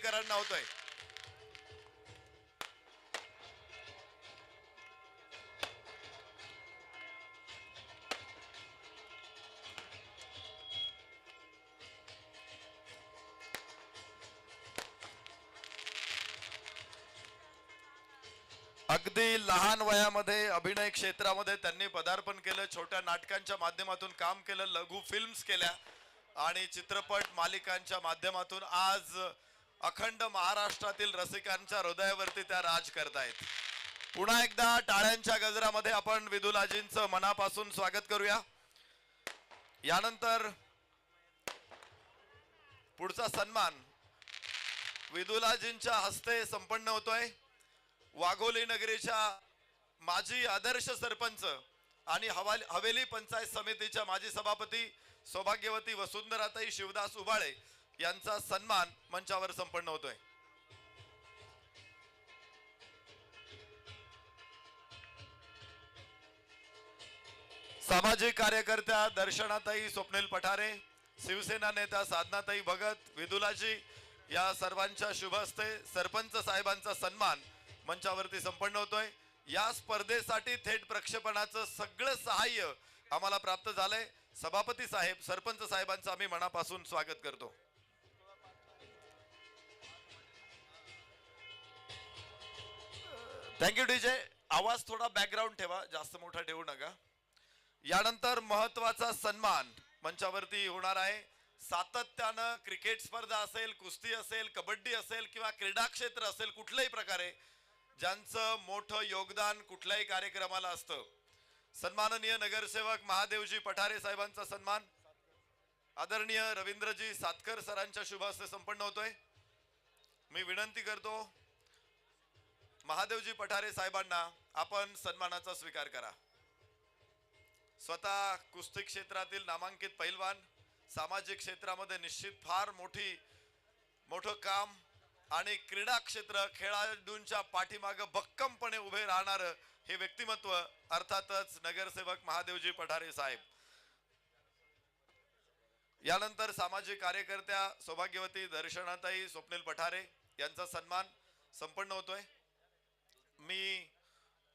मुंबईकरांना होतोय. अगदी लहान वयामध्ये अभिनय क्षेत्रामध्ये त्यांनी पदार्पण केलं. छोट्या नाटकांच्या माध्यमातून काम केलं, लघु फिल्म्स केल्या आणि चित्रपट मालिकांच्या माध्यमातून आज अखंड महाराष्ट्रातील रसिकांच्या हृदयावरती त्या राज करतायत. पुन्हा एकदा टाळ्यांच्या गजरामध्ये आपण विदुलाजींचं मनापासून स्वागत करूया. यानंतर पुढचा सन्मान विदुलाजींच्या हस्ते संपन्न होतोय. वाघोली नगरीच्या माजी आदर्श सरपंच आणि हवेली पंचायत समितीच्या माजी सभापती सौभाग्यवती वसुंधराताई शिवदास उबाळे यांचा सन्मान मंचावर संपन्न होतोय. सामाजिक कार्यकर्त्या दर्शनाताई स्वप्नील पठारे, शिवसेना नेत्या साधनाताई भगत, विदुलाजी या सर्वांच्या शुभ हस्ते सरपंच साहेबांचा सन्मान मंचावरती संपन्न होतोय. या स्पर्धेसाठी थेट प्रक्षेपणाचं सगळं सहाय्य आम्हाला प्राप्त झालंय. सभापती साहेब, सरपंच साहेबांचं आम्ही मनापासून स्वागत करतो. Thank you DJ. आवाज थोडा बॅकग्राऊंड ठेवा, जास्त मोठा ठेवू नका. यानंतर महत्वाचा सन्मान मंचावरती होणार आहे. सातत्यानं क्रिकेट स्पर्धा असेल, कुस्ती असेल, कबड्डी असेल किंवा क्रीडा क्षेत्र असेल, कुठल्याही प्रकारे ज्यांचं मोठं योगदान कुठल्याही कार्यक्रमाला असतं. सन्माननीय नगरसेवक महादेवजी पठारे साहेबांचा सन्मान आदरणीय रवींद्रजी सातकर सरांच्या शुभ हस्ते संपन्न होतोय. मी विनंती करतो महादेवजी पठारे साहेबांना आपण सन्मानाचा स्वीकार करा. स्वतः कुस्ती क्षेत्रातील नामांकित पैलवान, सामाजिक क्षेत्रामध्ये निश्चित फार मोठं काम आणि क्रीडा क्षेत्र खेळाडूंच्या पाठीमागे भक्कमपणे उभे राहणार हे व्यक्तिमत्व अर्थातच नगरसेवक महादेवजी पठारे साहेब. यानंतर सामाजिक कार्यकर्त्या सौभाग्यवती दर्शनाताई स्वप्नील पठारे यांचा सन्मान संपन्न होतोय. मी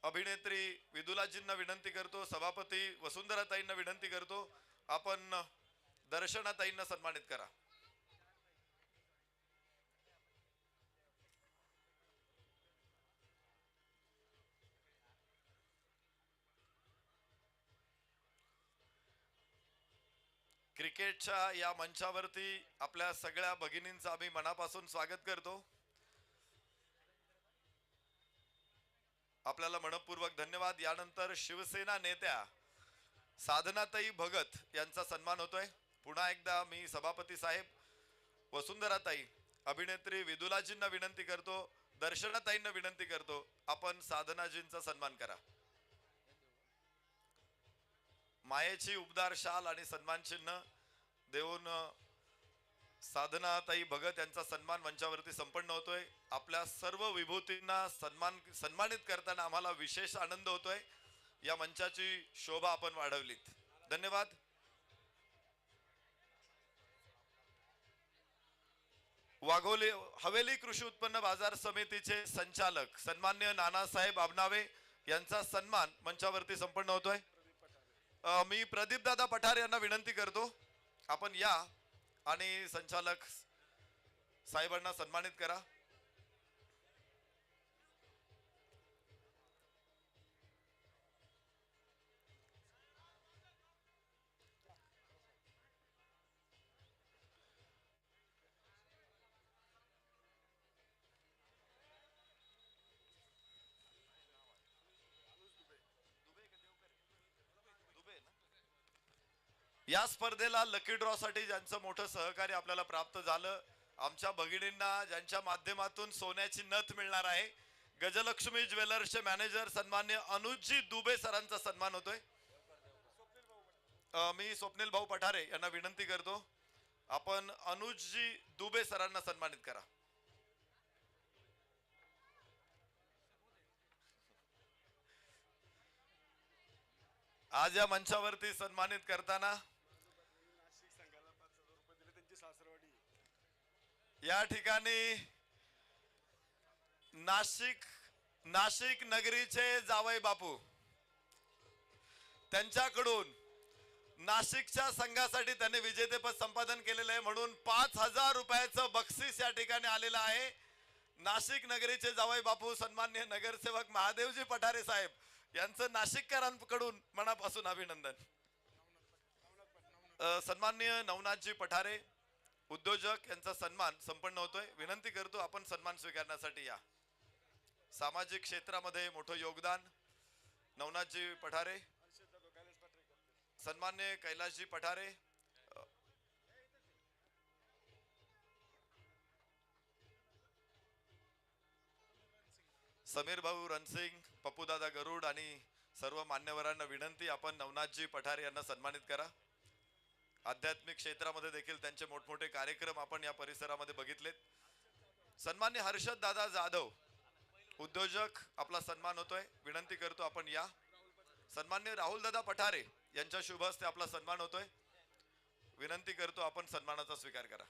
अभिनेत्री विदुलाजींना विनंती करतो, सभापती वसुंधराताईंना विनंती करतो, आपण दर्शनाताईंना सन्मानित करा. क्रिकेटच्या या मंचावरती आपल्या सगळ्या भगिनींचं आम्ही मनापासून स्वागत करतो. आपल्याला मनपूर्वक धन्यवाद. यानंतर शिवसेना नेत्या साधनाताई भगत यांचा सन्मान होतोय. पुन्हा एकदा मी सभापती साहेब, वसुंधराताई, अभिनेत्री विदुलाजींना विनंती करतो, दर्शनाताईंना विनंती करतो, आपण साधनाजींचा सन्मान करा. मायेची उबदार शाल आणि सन्मान चिन्ह देऊन साधनाताई भगत यांचा सन्मान मंचावरती संपन्न होतोय. आपल्या सर्व विभूतींना सन्मानित करताना आम्हाला विशेष आनंद होतोय. या मंचाची शोभा आपण वाढवलीत. धन्यवाद. वाघोली हवेली कृषी उत्पन्न बाजार समितीचे संचालक सन्मान्य नानासाहेब आबनावे यांचा सन्मान मंचावरती संपन्न होतोय. मी प्रदीप दादा पठारे यांना विनंती करतो, आपण या आणि संचालक साहेबांना सन्मानित करा. या स्पर्धेला लकी ड्रॉ साठी ज्यांचं मोठं सहकार्य आपल्याला प्राप्त झालं, आमच्या भगिनींना ज्यांच्या माध्यमातून सोन्याची नथ मिळणार आहे, गजलक्ष्मी ज्वेलर्सचे मॅनेजर सन्मान्य अनुजजी दुबे सरांचा सन्मान होतोय. मी स्वप्नील भाऊ पठारे यांना विनंती करतो, आपण अनुजजी दुबे सरांना सन्मानित करा. आज या मंचावरती सन्मानित करताना या ठिकाणी नाशिक नाशिक नगरीचे जावई बापू त्यांच्याकडून नाशिकच्या संघासाठी त्यांनी विजेतेपद संपादन केलेलं आहे, म्हणून 5,000 रुपयाचं बक्षीस या ठिकाणी आलेलं आहे. नाशिक नगरीचे जावई बापू सन्माननीय नगरसेवक महादेवजी पठारे साहेब यांचं नाशिककरांकडून मनापासून अभिनंदन. सन्माननीय नवनाथजी पठारे उद्योजक यांचा सन्मान संपन्न होतोय. विनंती करतो आपण सन्मान स्वीकारण्यासाठी या. सामाजिक क्षेत्रामध्ये मोठं योगदान नवनाथजी पठारे, सन्मान्य कैलासजी पठारे, समीर भाऊ रणसिंग, पप्पूदादा गरुड आणि सर्व मान्यवरांना विनंती आपण नवनाथजी पठारे यांना सन्मानित करा. आध्यात्मिक क्षेत्रामध्ये देखील त्यांचे मोठमोठे कार्यक्रम आपण या परिसरामध्ये बघितलेत. सन्मान्य हर्षद दादा जाधव उद्योजक आपला सन्मान होतोय. विनंती करतो आपण या. सन्मान्य राहुल दादा पठारे यांच्या शुभ हस्ते आपला सन्मान होतोय. विनंती करतो आपण सन्मानाचा स्वीकार करा.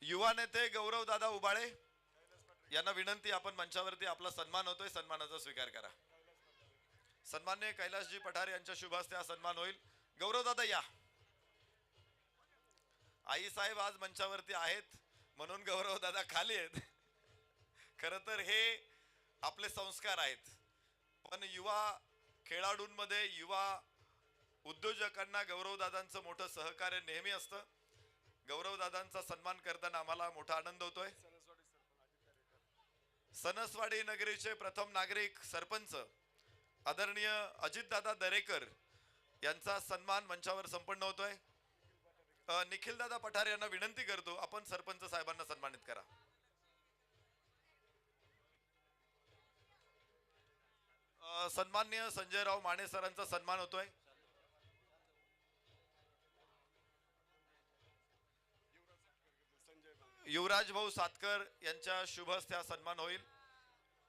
युवा नेते गौरव दादा उबाळे यांना विनंती आपण मंचावरती आपला सन्मान होतोय, सन्मानाचा स्वीकार करा. सन्मान्य कैलासजी पठारे यांच्या शुभ हस्ते हा सन्मान होईल. गौरव दादा या. आई साहेब आज मंचावरती आहेत म्हणून गौरव दादा खाली आहेत. खर तर हे आपले संस्कार आहेत, पण युवा खेळाडूंमध्ये युवा उद्योजकांना गौरव दादांचं मोठं सहकार्य नेहमी असतं. गौरव दादांचा सन्मान करताना आम्हाला मोठा आनंद होतोय. सणसवाडी नगरीचे प्रथम नागरिक सरपंच आदरणीय अजितदादा दरेकर यांचा सन्मान मंचावर संपन्न होतोय. निखिल दादा पठारे यांना विनंती करतो आपण सरपंच साहेबांना सन्मानित करा. सन्माननीय संजयराव माने सरांचा सन्मान होतोय. युवराज भाऊ सातकर यांच्या शुभ हस्ते हा सन्मान होईल.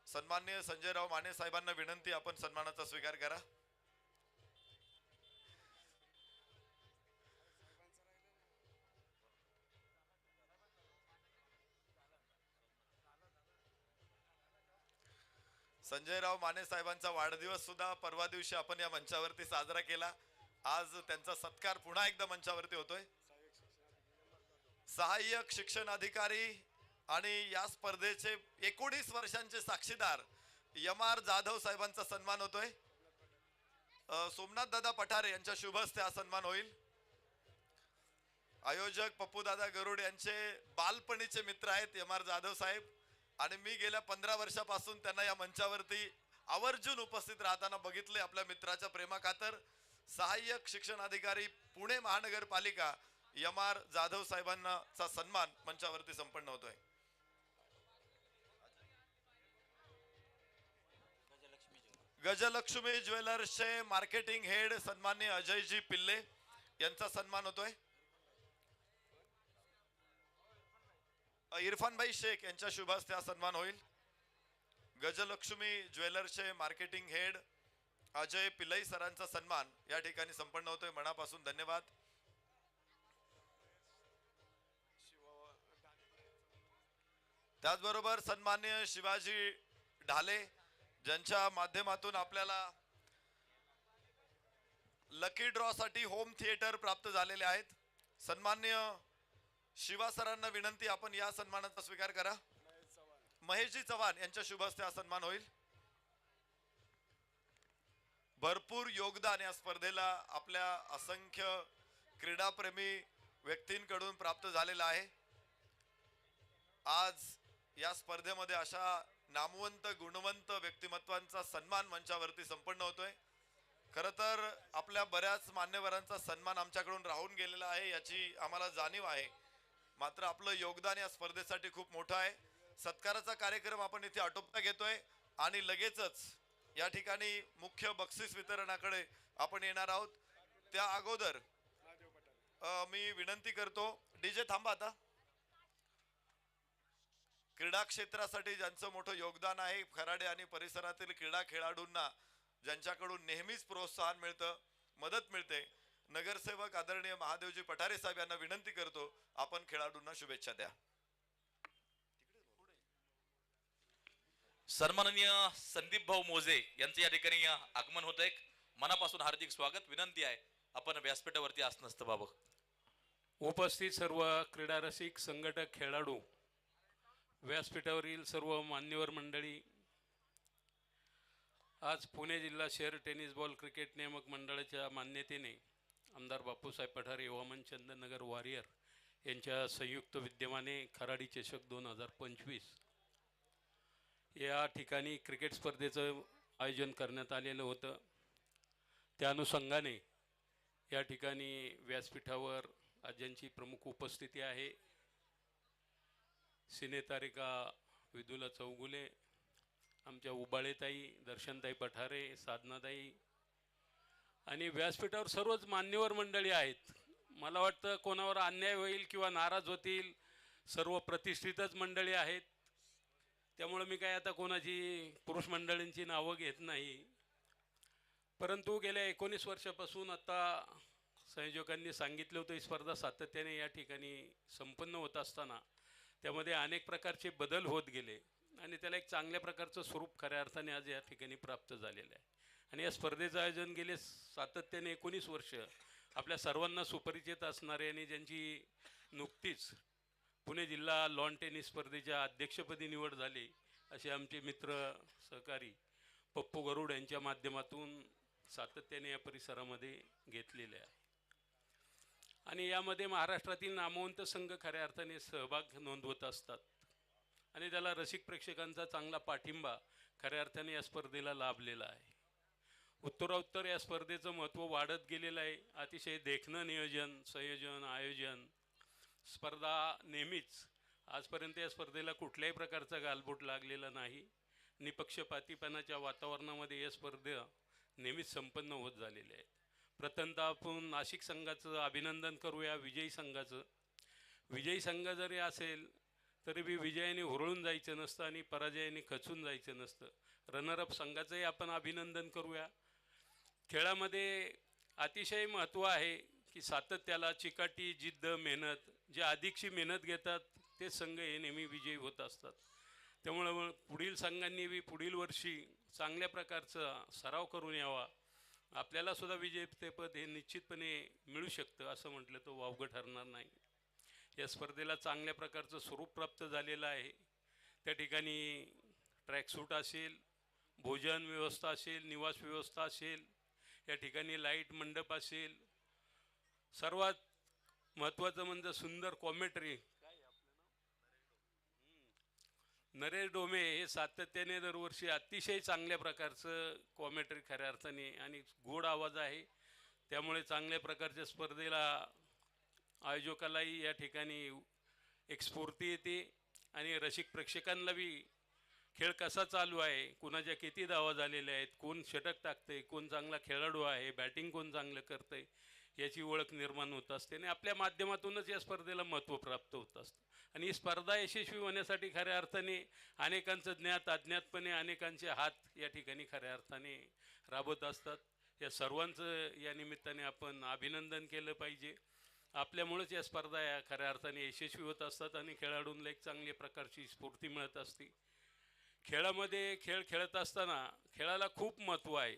सन्माननीय संजयराव माने साहेबांना विनंती आपण सन्मानाचा स्वीकार करा. संजयराव माने साहेबांचा वाढदिवस सुद्धा परवा दिवशी आपण या मंचावरती साजरा केला. आज त्यांचा सत्कार पुन्हा एकदा मंचावरती होतोय. सहाय्यक शिक्षण अधिकारी आणि या स्पर्धेचे 19 वर्षांचे साक्षीदार यमार जाधव साहेबांचा सन्मान होतोय. सोमनाथ दादा पठारे यांच्या शुभ हस्ते हा सन्मान होईल. आयोजक पप्पू दादा गरुड यांचे बालपणीचे मित्र आहेत यमार जाधव साहेब, आणि मी गेल्या 15 वर्षापासून त्यांना या मंचावरती आवर्जून उपस्थित राहताना बघितले. आपल्या मित्राच्या प्रेमाखातर सहाय्यक शिक्षण अधिकारी पुणे महानगरपालिका यमार जाधव साहेबांचा सन्मान मंचावरती संपन्न होतोय. गजलक्ष्मी ज्वेलर्सचे मार्केटिंग हेड सन्माननीय अजयजी पिल्ले यांचा सन्मान होतोय. इरफान भाई शेख यांच्या शुभ हस्ते हा सन्मान होईल. गजलक्ष्मी ज्वेलर्सचे मार्केटिंग हेड अजय पिल्लई सरांचा सन्मान या ठिकाणी संपन्न होतोय. मनापासून धन्यवाद. त्याचबरोबर सन्माननीय शिवाजी ढाले ज्यांच्या माध्यमातून आपल्याला लकी ड्रॉ साठी होम थिएटर प्राप्त झालेले आहेत. सन्माननीय शिवा सरांना विनंती आपण या सन्मानाचा स्वीकार करा. महेशजी चव्हाण यांच्या शुभ हस्ते हा सन्मान होईल. भरपूर योगदान या स्पर्धेला आपल्या असंख्य क्रीडाप्रेमी व्यक्तींकडून प्राप्त झालेला आहे. आज या स्पर्धेमध्ये अशा नामवंत गुणवंत व्यक्तिमत्वांचा सन्मान मंचावरती संपन्न होतोय. खर तर आपल्या बऱ्याच मान्यवरांचा सन्मान आमच्याकडून राहून गेलेला आहे याची आम्हाला जाणीव आहे. मात्र आपलं योगदान या स्पर्धेसाठी खूप मोठं आहे. सत्काराचा कार्यक्रम आपण इथे आटोपता घेतोय आणि लगेचच या ठिकाणी मुख्य बक्षीस वितरणाकडे आपण येणार आहोत. त्या अगोदर मी विनंती करतो डीजे थांबा आता. क्रीडा क्षेत्रासाठी ज्यांचं मोठं योगदान आहे, खराडे आणि परिसरातील क्रीडा खेळाडूंना ज्यांच्याकडून नेहमीच प्रोत्साहन मिळतं, मदत मिळते, नगरसेवक आदरणीय महादेवजी पठारे साहेब यांना विनंती करतो, आपण खेळाडूंना शुभेच्छा द्या. सन्माननीय संदीप भाऊ मोजे यांचं या ठिकाणी आगमन होत आहे. मनापासून हार्दिक स्वागत. विनंती आहे आपण व्यासपीठावरती आसनस्थ व्हावं. उपस्थित सर्व क्रीडा रसिक, संघटक, खेळाडू, व्यासपीठावरील सर्व मान्यवर मंडळी, आज पुणे जिल्हा शहर टेनिस बॉल क्रिकेट नियामक मंडळाच्या मान्यतेने आमदार बापूसाहेब पठारे, वामन चंदननगर वॉरियर यांच्या संयुक्त विद्यमाने खराडी चषक 2025 या ठिकाणी क्रिकेट स्पर्धेचं आयोजन करण्यात आलेलं होतं. त्या अनुषंगाने या ठिकाणी व्यासपीठावर आज ज्यांची प्रमुख उपस्थिती आहे, सिनेतारिका विदुला चौगुले, आमच्या उबाळेताई, दर्शनताई पठारे, साधनाताई आणि व्यासपीठावर सर्वच मान्यवर मंडळी आहेत. मला वाटतं कोणावर अन्याय होईल किंवा नाराज होतील, सर्व प्रतिष्ठितच मंडळी आहेत. त्यामुळे मी काय आता कोणाची पुरुष मंडळींची नावं घेत नाही. परंतु गेल्या 19 वर्षापासून आता संयोजकांनी सांगितलं होतं, ही स्पर्धा सातत्याने या ठिकाणी संपन्न होत असताना त्यामध्ये अनेक प्रकारचे बदल होत गेले आणि त्याला एक चांगल्या प्रकारचं स्वरूप खऱ्या अर्थाने आज या ठिकाणी प्राप्त झालेलं आहे. आणि या स्पर्धेचं आयोजन गेले सातत्याने 19 वर्ष आपल्या सर्वांना सुपरिचित असणारे आणि ज्यांची नुकतीच पुणे जिल्हा लॉन टेनिस स्पर्धेच्या अध्यक्षपदी निवड झाली असे आमचे मित्र सहकारी पप्पू गरुड यांच्या माध्यमातून सातत्याने या परिसरामध्ये घेतलेले आहे. आणि यामध्ये महाराष्ट्रातील नामवंत संघ खऱ्या अर्थाने सहभाग नोंदवत असतात आणि त्याला रसिक प्रेक्षकांचा चांगला पाठिंबा खऱ्या अर्थाने या स्पर्धेला लाभलेला आहे. उत्तरोत्तर या स्पर्धेचं महत्त्व वाढत गेलेलं आहे. अतिशय देखणं नियोजन, संयोजन, आयोजन, स्पर्धा नेहमीच आजपर्यंत या स्पर्धेला कुठल्याही प्रकारचा गालबोट लागलेला नाही. निपक्षपातीपणाच्या वातावरणामध्ये या स्पर्धा नेहमीच संपन्न होत झालेल्या आहेत. प्रथमतः आपण नाशिक संघाचं अभिनंदन करूया, विजयी संघाचं. विजयी संघ जरी असेल तरी बी विजयाने हुरळून जायचं नसतं आणि पराजयाने खचून जायचं नसतं. रनरअप संघाचंही आपण अभिनंदन करूया. खेळामध्ये अतिशय महत्त्व आहे की सातत्याला, चिकाटी, जिद्द, मेहनत. जे अधिकची मेहनत घेतात ते संघ हे नेहमी विजयी होत असतात. त्यामुळं पुढील संघांनी बी पुढील वर्षी चांगल्या प्रकारचा सराव करून यावा. आपल्याला सुद्धा विजेतेपद हे निश्चितपणे मिळू शकतं, असं म्हटलं तर वावगं ठरणार नाही. या स्पर्धेला चांगल्या प्रकारचं स्वरूप प्राप्त झालेलं आहे. त्या ठिकाणी ट्रॅकसूट असेल, भोजन व्यवस्था असेल, निवास व्यवस्था असेल, या ठिकाणी लाईट मंडप असेल, सर्वात महत्त्वाचं म्हणजे सुंदर कॉमेंट्री. नरेश डोमे हे सातत्याने दरवर्षी अतिशय चांगल्या प्रकारचं कॉमेंट्री खऱ्या अर्थाने आणि गोड आवाज आहे. त्यामुळे चांगल्या प्रकारच्या स्पर्धेला आयोजकालाही या ठिकाणी एक स्फूर्ती येते आणि रसिक प्रेक्षकांना बी खेळ कसा चालू आहे, कुणाच्या किती धावा झालेल्या आहेत, कोण षटक टाकते, कोण चांगला खेळाडू आहे, बॅटिंग कोण चांगलं करते याची ओळख निर्माण होत असते आणि आपल्या माध्यमातूनच या स्पर्धेला महत्त्व प्राप्त होत असतं. आणि ही स्पर्धा यशस्वी होण्यासाठी खऱ्या अर्थाने अनेकांचं ज्ञात अज्ञातपणे अनेकांचे हात या ठिकाणी खऱ्या अर्थाने राबत असतात. या सर्वांचं या निमित्ताने आपण अभिनंदन केलं पाहिजे. आपल्यामुळेच या स्पर्धा या खऱ्या अर्थाने यशस्वी होत असतात आणि खेळाडूंना एक चांगल्या प्रकारची स्फूर्ती मिळत असते. खेळामध्ये खेळ खेळत असताना खेळाला खूप महत्त्व आहे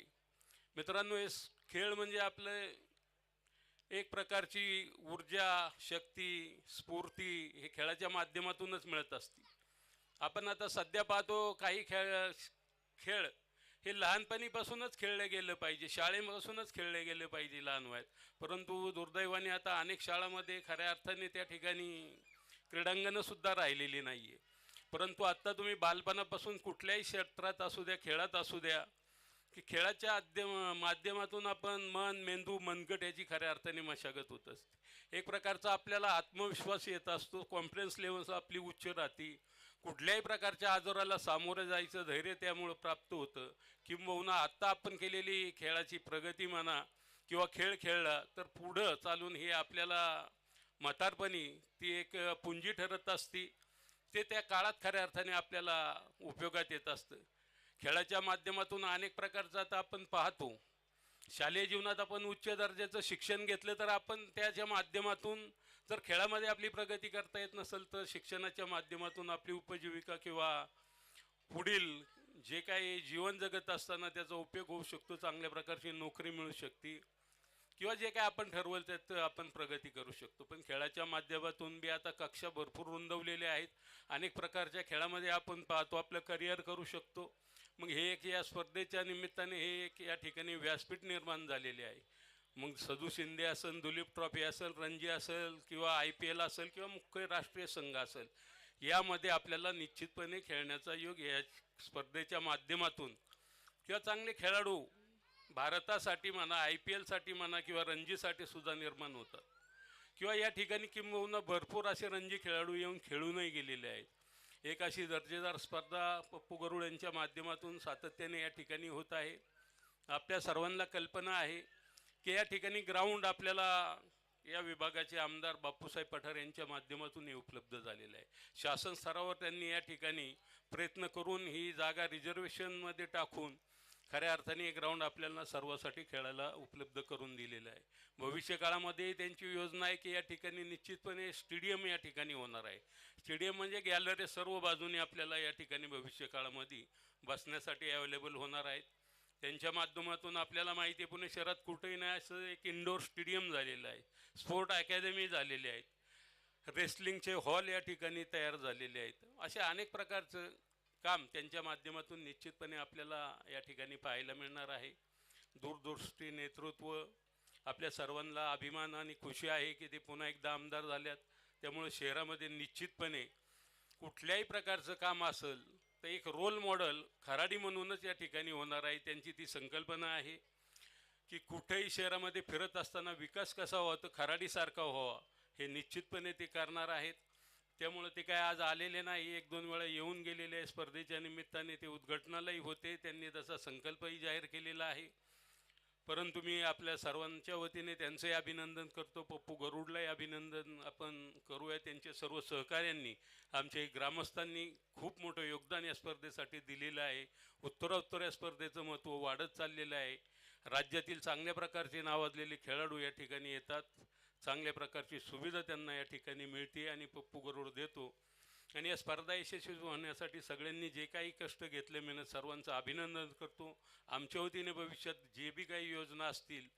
मित्रांनो. हे खेळ म्हणजे आपलं एक प्रकारची ऊर्जा, शक्ती, स्फूर्ती हे खेळाच्या माध्यमातूनच मिळत असते. आपण आता सध्या पाहतो काही खेळ हे लहानपणीपासूनच खेळले गेलं पाहिजे, शाळेपासूनच खेळले गेले पाहिजे लहान वयात. परंतु दुर्दैवाने आता अनेक शाळांमध्ये खऱ्या अर्थाने त्या ठिकाणी क्रीडांगणंसुद्धा राहिलेली नाही आहे. परंतु आत्ता तुम्ही बालपणापासून कुठल्याही क्षेत्रात असू द्या, खेळात असू द्या, की खेळाच्या माध्यमातून आपण मन, मेंदू, मनगट याची खऱ्या अर्थाने मशागत होत असते. एक प्रकारचा आपल्याला आत्मविश्वास येत असतो, कॉन्फिडन्स लेवल्स आपली उच्च राहते. कुठल्याही प्रकारच्या आजाराला सामोरं जायचं धैर्य त्यामुळं प्राप्त होतं. किंबहुना आत्ता आपण केलेली खेळाची प्रगती म्हणा किंवा खेळ खेळला तर पुढं चालून हे आपल्याला म्हातारपणी ती एक पुंजी ठरत असते. ते त्या काळात खऱ्या अर्थाने आपल्याला उपयोगात येत असतं. खेळाच्या माध्यमातून अनेक प्रकारचं आता आपण पाहतो शालेय जीवनात आपण उच्च दर्जाचं शिक्षण घेतलं तर आपण त्याच्या माध्यमातून जर खेळामध्ये आपली प्रगती करता येत नसेल तर शिक्षणाच्या माध्यमातून आपली उपजीविका किंवा पुढील जे काही जीवन जगत असताना त्याचा उपयोग होऊ शकतो, चांगल्या प्रकारची नोकरी मिळू शकते किंवा जे काय आपण ठरवलं त्यात आपण प्रगती करू शकतो. पण खेळाच्या माध्यमातून बी आता कक्षा भरपूर रुंदवलेल्या आहेत. अनेक प्रकारच्या खेळामध्ये आपण पाहतो आपलं करिअर करू शकतो. मग हे एक या स्पर्धेच्या निमित्ताने हे एक या ठिकाणी व्यासपीठ निर्माण झालेले आहे. मग सदू शिंदे असेल, दुलीप ट्रॉफी असेल, रणजी असेल किंवा IPL असेल किंवा मुख्य राष्ट्रीय संघ असेल, यामध्ये आपल्याला निश्चितपणे खेळण्याचा योग या स्पर्धेच्या माध्यमातून किंवा चांगले खेळाडू भारतासाठी म्हणा, IPL साठी म्हणा किंवा रणजीसाठी सुद्धा निर्माण होतात किंवा या ठिकाणी किंबहुना भरपूर असे रणजी खेळाडू येऊन खेळूनही गेलेले आहेत. एक अशी दर्जेदार स्पर्धा पप्पू गरुड यांच्या माध्यमातून सातत्याने या ठिकाणी होत आहे. आपल्या सर्वांना कल्पना आहे की या ठिकाणी ग्राउंड आपल्याला या विभागाचे आमदार बापूसाहेब पठार यांच्या माध्यमातून हे उपलब्ध झालेलं आहे. शासन स्तरावर त्यांनी या ठिकाणी प्रयत्न करून ही जागा रिझर्वेशनमध्ये टाकून खऱ्या अर्थाने हे ग्राउंड आपल्याला सर्वासाठी खेळायला उपलब्ध करून दिलेलं आहे. भविष्य काळामध्ये त्यांची योजना आहे की या ठिकाणी निश्चितपणे स्टेडियम या ठिकाणी होणार आहे. स्टेडियम म्हणजे गॅलरी सर्व बाजूने आपल्याला या ठिकाणी भविष्य काळामध्ये बसण्यासाठी अवेलेबल होणार आहेत. त्यांच्या माध्यमातून आपल्याला माहिती आहे पुणे शहरात कुठेही नाही असं एक इंडोर स्टेडियम झालेलं आहे. स्पोर्ट अकॅदमी झालेले आहेत. रेसलिंगचे हॉल या ठिकाणी तयार झालेले आहेत. असे अनेक प्रकारचं काम त्यांच्या माध्यमातून निश्चितपणे आपल्याला या ठिकाणी पाहायला मिळणार आहे. दूरदृष्टी नेतृत्व आपल्या सर्वांना अभिमान आणि खुशी आहे की ते पुन्हा एकदा आमदार झाल्यात. त्यामुळे शहरामध्ये निश्चितपणे कुठल्याही प्रकारचं काम असेल तर एक रोल मॉडेल खराडी म्हणूनच या ठिकाणी होणार आहे. त्यांची ती संकल्पना आहे की कुठेही शहरामध्ये फिरत असताना विकास कसा व्हावा तर खराडीसारखा व्हावा, हे निश्चितपणे ते करणार आहेत. त्यामुळे ते काय आज आलेले नाही, 1-2 वेळा येऊन गेलेले आहे. स्पर्धेच्या निमित्ताने ते उद्घाटनालाही होते, त्यांनी तसा संकल्पही जाहीर केलेला आहे. परंतु मी आपल्या सर्वांच्या वतीने त्यांचंही अभिनंदन करतो. पप्पू गरुडलाही अभिनंदन आपण करूया. त्यांचे सर्व सहकाऱ्यांनी आमच्या ग्रामस्थांनी खूप मोठं योगदान या स्पर्धेसाठी दिलेलं आहे. उत्तरोत्तर या स्पर्धेचं महत्त्व वाढत चाललेलं आहे. राज्यातील चांगल्या प्रकारचे नावाजलेले खेळाडू या ठिकाणी येतात. चांगल्या प्रकारची सुविधा त्यांना या ठिकाणी मिळते आणि पप्पू गरुड देतो. आणि या स्पर्धा यशस्वी होण्यासाठी सगळ्यांनी जे काही कष्ट घेतले मेहनत सर्वांचं अभिनंदन करतो. आमच्या वतीने भविष्यात जे बी काही योजना असतील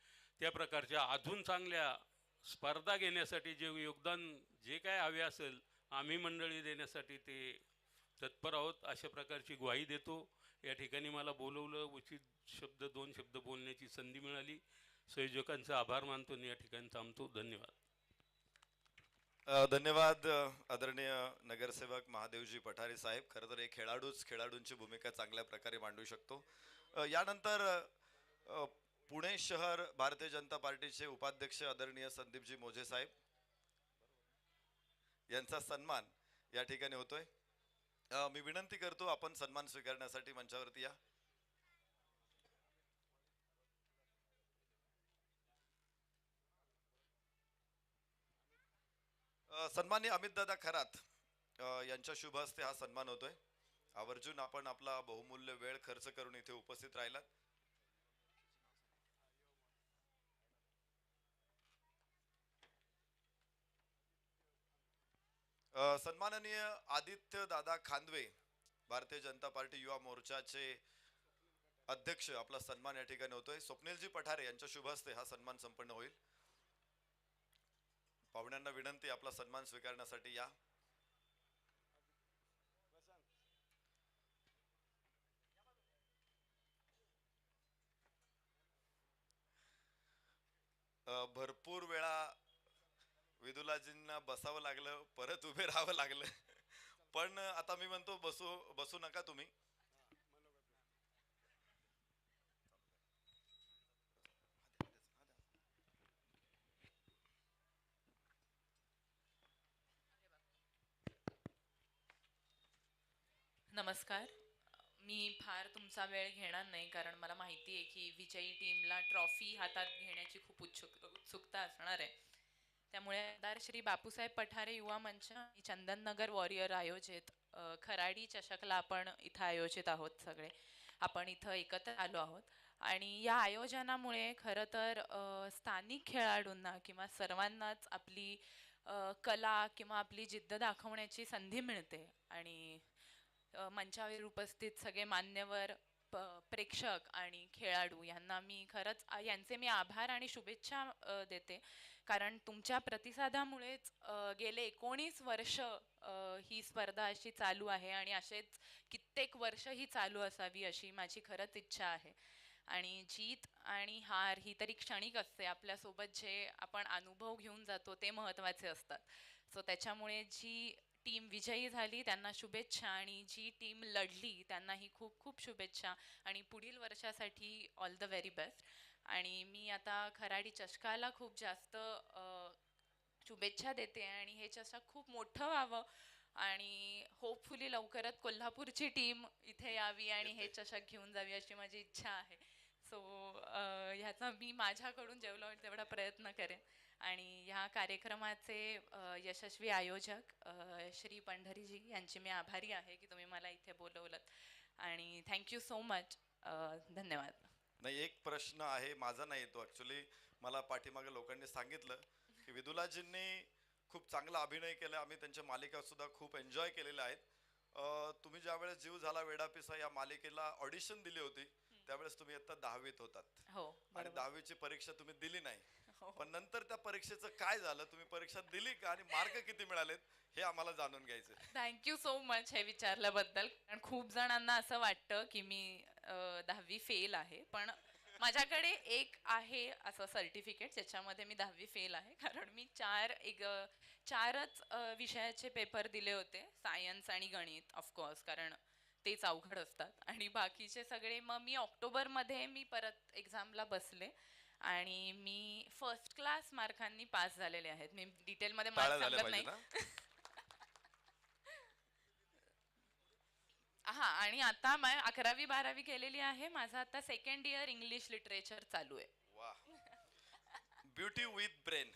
त्या प्रकारच्या अजून चांगल्या स्पर्धा घेण्यासाठी जे योगदान जे काय हवे असेल आम्ही मंडळी देण्यासाठी ते तत्पर आहोत, अशा प्रकारची ग्वाही देतो. या ठिकाणी मला बोलवलं, उचित शब्द 2 शब्द बोलण्याची संधी मिळाली. संयोजकांचा आभार मानतो आणि या ठिकाणी थांबतो. धन्यवाद. धन्यवाद आदरणीय नगरसेवक महादेवजी पठारे साहेब. खरं तर एक खेळाडूच खेळाडूंची भूमिका चांगल्या प्रकारे मांडू शकतो. यानंतर पुणे शहर भारतीय जनता पार्टीचे उपाध्यक्ष आदरणीय संदीपजी मोजे साहेब यांचा सन्मान या ठिकाणी होतोय. मी विनंती करतो आपण सन्मान स्वीकारण्यासाठी मंचावरती या. सन्माननीय अमितदादा खरात यांच्या शुभ हस्ते हा सन्मान होतोय. आवर्जून आपण आपला बहुमूल्य वेळ खर्च करून इथे उपस्थित राहिलात. सन्माननीय आदित्य दादा खांदवे भारतीय जनता पार्टी युवा मोर्चाचे अध्यक्ष, आपला सन्मान या ठिकाणी होतोय. स्वप्नीलजी पठारे यांच्या शुभ हस्ते हा सन्मान संपन्न होईल. पाहुण्यांना विनंती आपला सन्मान स्वीकारण्यासाठी या. भरपूर वेळा विदुलाजींना बसावं लागलं, परत उभे राहावं लागलं. पण आता मी म्हणतो बसू नका तुम्ही. नमस्कार. मी फार तुमचा वेळ घेणार नाही कारण मला माहिती आहे की विजयी टीमला ट्रॉफी हातात घेण्याची खूप उत्सुकता असणार आहे. त्यामुळे आमदार श्री बापूसाहेब पठारे युवा मंच आणि चंदननगर वॉरियर आयोजित खराडी चषकला आपण इथं आयोजित आहोत. सगळे आपण इथं एकत्र आलो आहोत आणि या आयोजनामुळे खरं तर स्थानिक खेळाडूंना किंवा सर्वांनाच आपली कला किंवा आपली जिद्द दाखवण्याची संधी मिळते. आणि मंचावर उपस्थित सगळे मान्यवर प्रेक्षक आणि खेळाडू यांना मी खरंच यांचे मी आभार आणि शुभेच्छा देते. कारण तुमच्या प्रतिसादामुळेच गेले 19 वर्ष ही स्पर्धा अशी चालू आहे आणि असेच कित्येक वर्ष ही चालू असावी अशी माझी खरंच इच्छा आहे. आणि जीत आणि हार ही तरी क्षणिक असते, आपल्यासोबत जे आपण अनुभव घेऊन जातो ते महत्त्वाचे असतात. सो त्याच्यामुळे जी टीम विजयी झाली त्यांना शुभेच्छा आणि जी टीम लढली त्यांनाही खूप खूप शुभेच्छा आणि पुढील वर्षासाठी ऑल द व्हेरी बेस्ट. आणि मी आता खराडी चषकाला खूप जास्त शुभेच्छा देते आणि हे चषक खूप मोठं व्हावं आणि होपफुली लवकरच कोल्हापूरची टीम इथे यावी आणि हे चषक घेऊन जावी अशी माझी इच्छा आहे. सो ह्याचा मी माझ्याकडून जेवढा होईल तेवढा प्रयत्न करेन. आणि ह्या कार्यक्रमाचे यशस्वी आयोजक श्री पंढरीजी यांची मी आभारी आहे की तुम्ही मला इथे बोलवलं. आणि थँक्यू सो मच. धन्यवाद. नाही, एक प्रश्न आहे माझा, नाही तो ऍक्च्युली मला पाठीमागे लोकांनी सांगितलं की विदुलाजींनी खूप चांगला अभिनय केला, आम्ही त्यांच्या मालिका सुद्धा खूप एन्जॉय केलेल्या आहेत. तुम्ही ज्यावेळेस जीव झाला वेडापिसा या मालिकेला ऑडिशन दिली होती त्यावेळेस तुम्ही आता 10वीत होतात. हो, आणि 10वीची परीक्षा तुम्ही दिली नाही, हो. पण नंतर त्या परीक्षेचं काय झालं, तुम्ही परीक्षा दिली का आणि मार्क किती मिळालेत हे आम्हाला जाणून घ्यायचं. थँक्यू सो मच हे विचारल्याबद्दल. कारण खूप जणांना असं वाटतं की मी 10वी फेल आहे, पण माझ्याकडे एक आहे असं सर्टिफिकेट ज्याच्यामध्ये मी 10वी फेल आहे. कारण मी चारच विषयाचे पेपर दिले होते, सायन्स आणि गणित ऑफकोर्स, कारण तेच अवघड असतात. आणि बाकीचे सगळे मग मी ऑक्टोबरमध्ये मी परत एक्झामला बसले आणि मी फर्स्ट क्लास मार्कांनी पास झालेले आहेत. मी डिटेलमध्ये मार्क टाळ्या झाल्या सांगत पाहिजे नाही. ना. हा, आणि आता 11वी-12वी केलेली आहे. माझा आता सेकंड इयर इंग्लिश लिटरेचर चालू आहे. वा, ब्युटी विथ ब्रेन.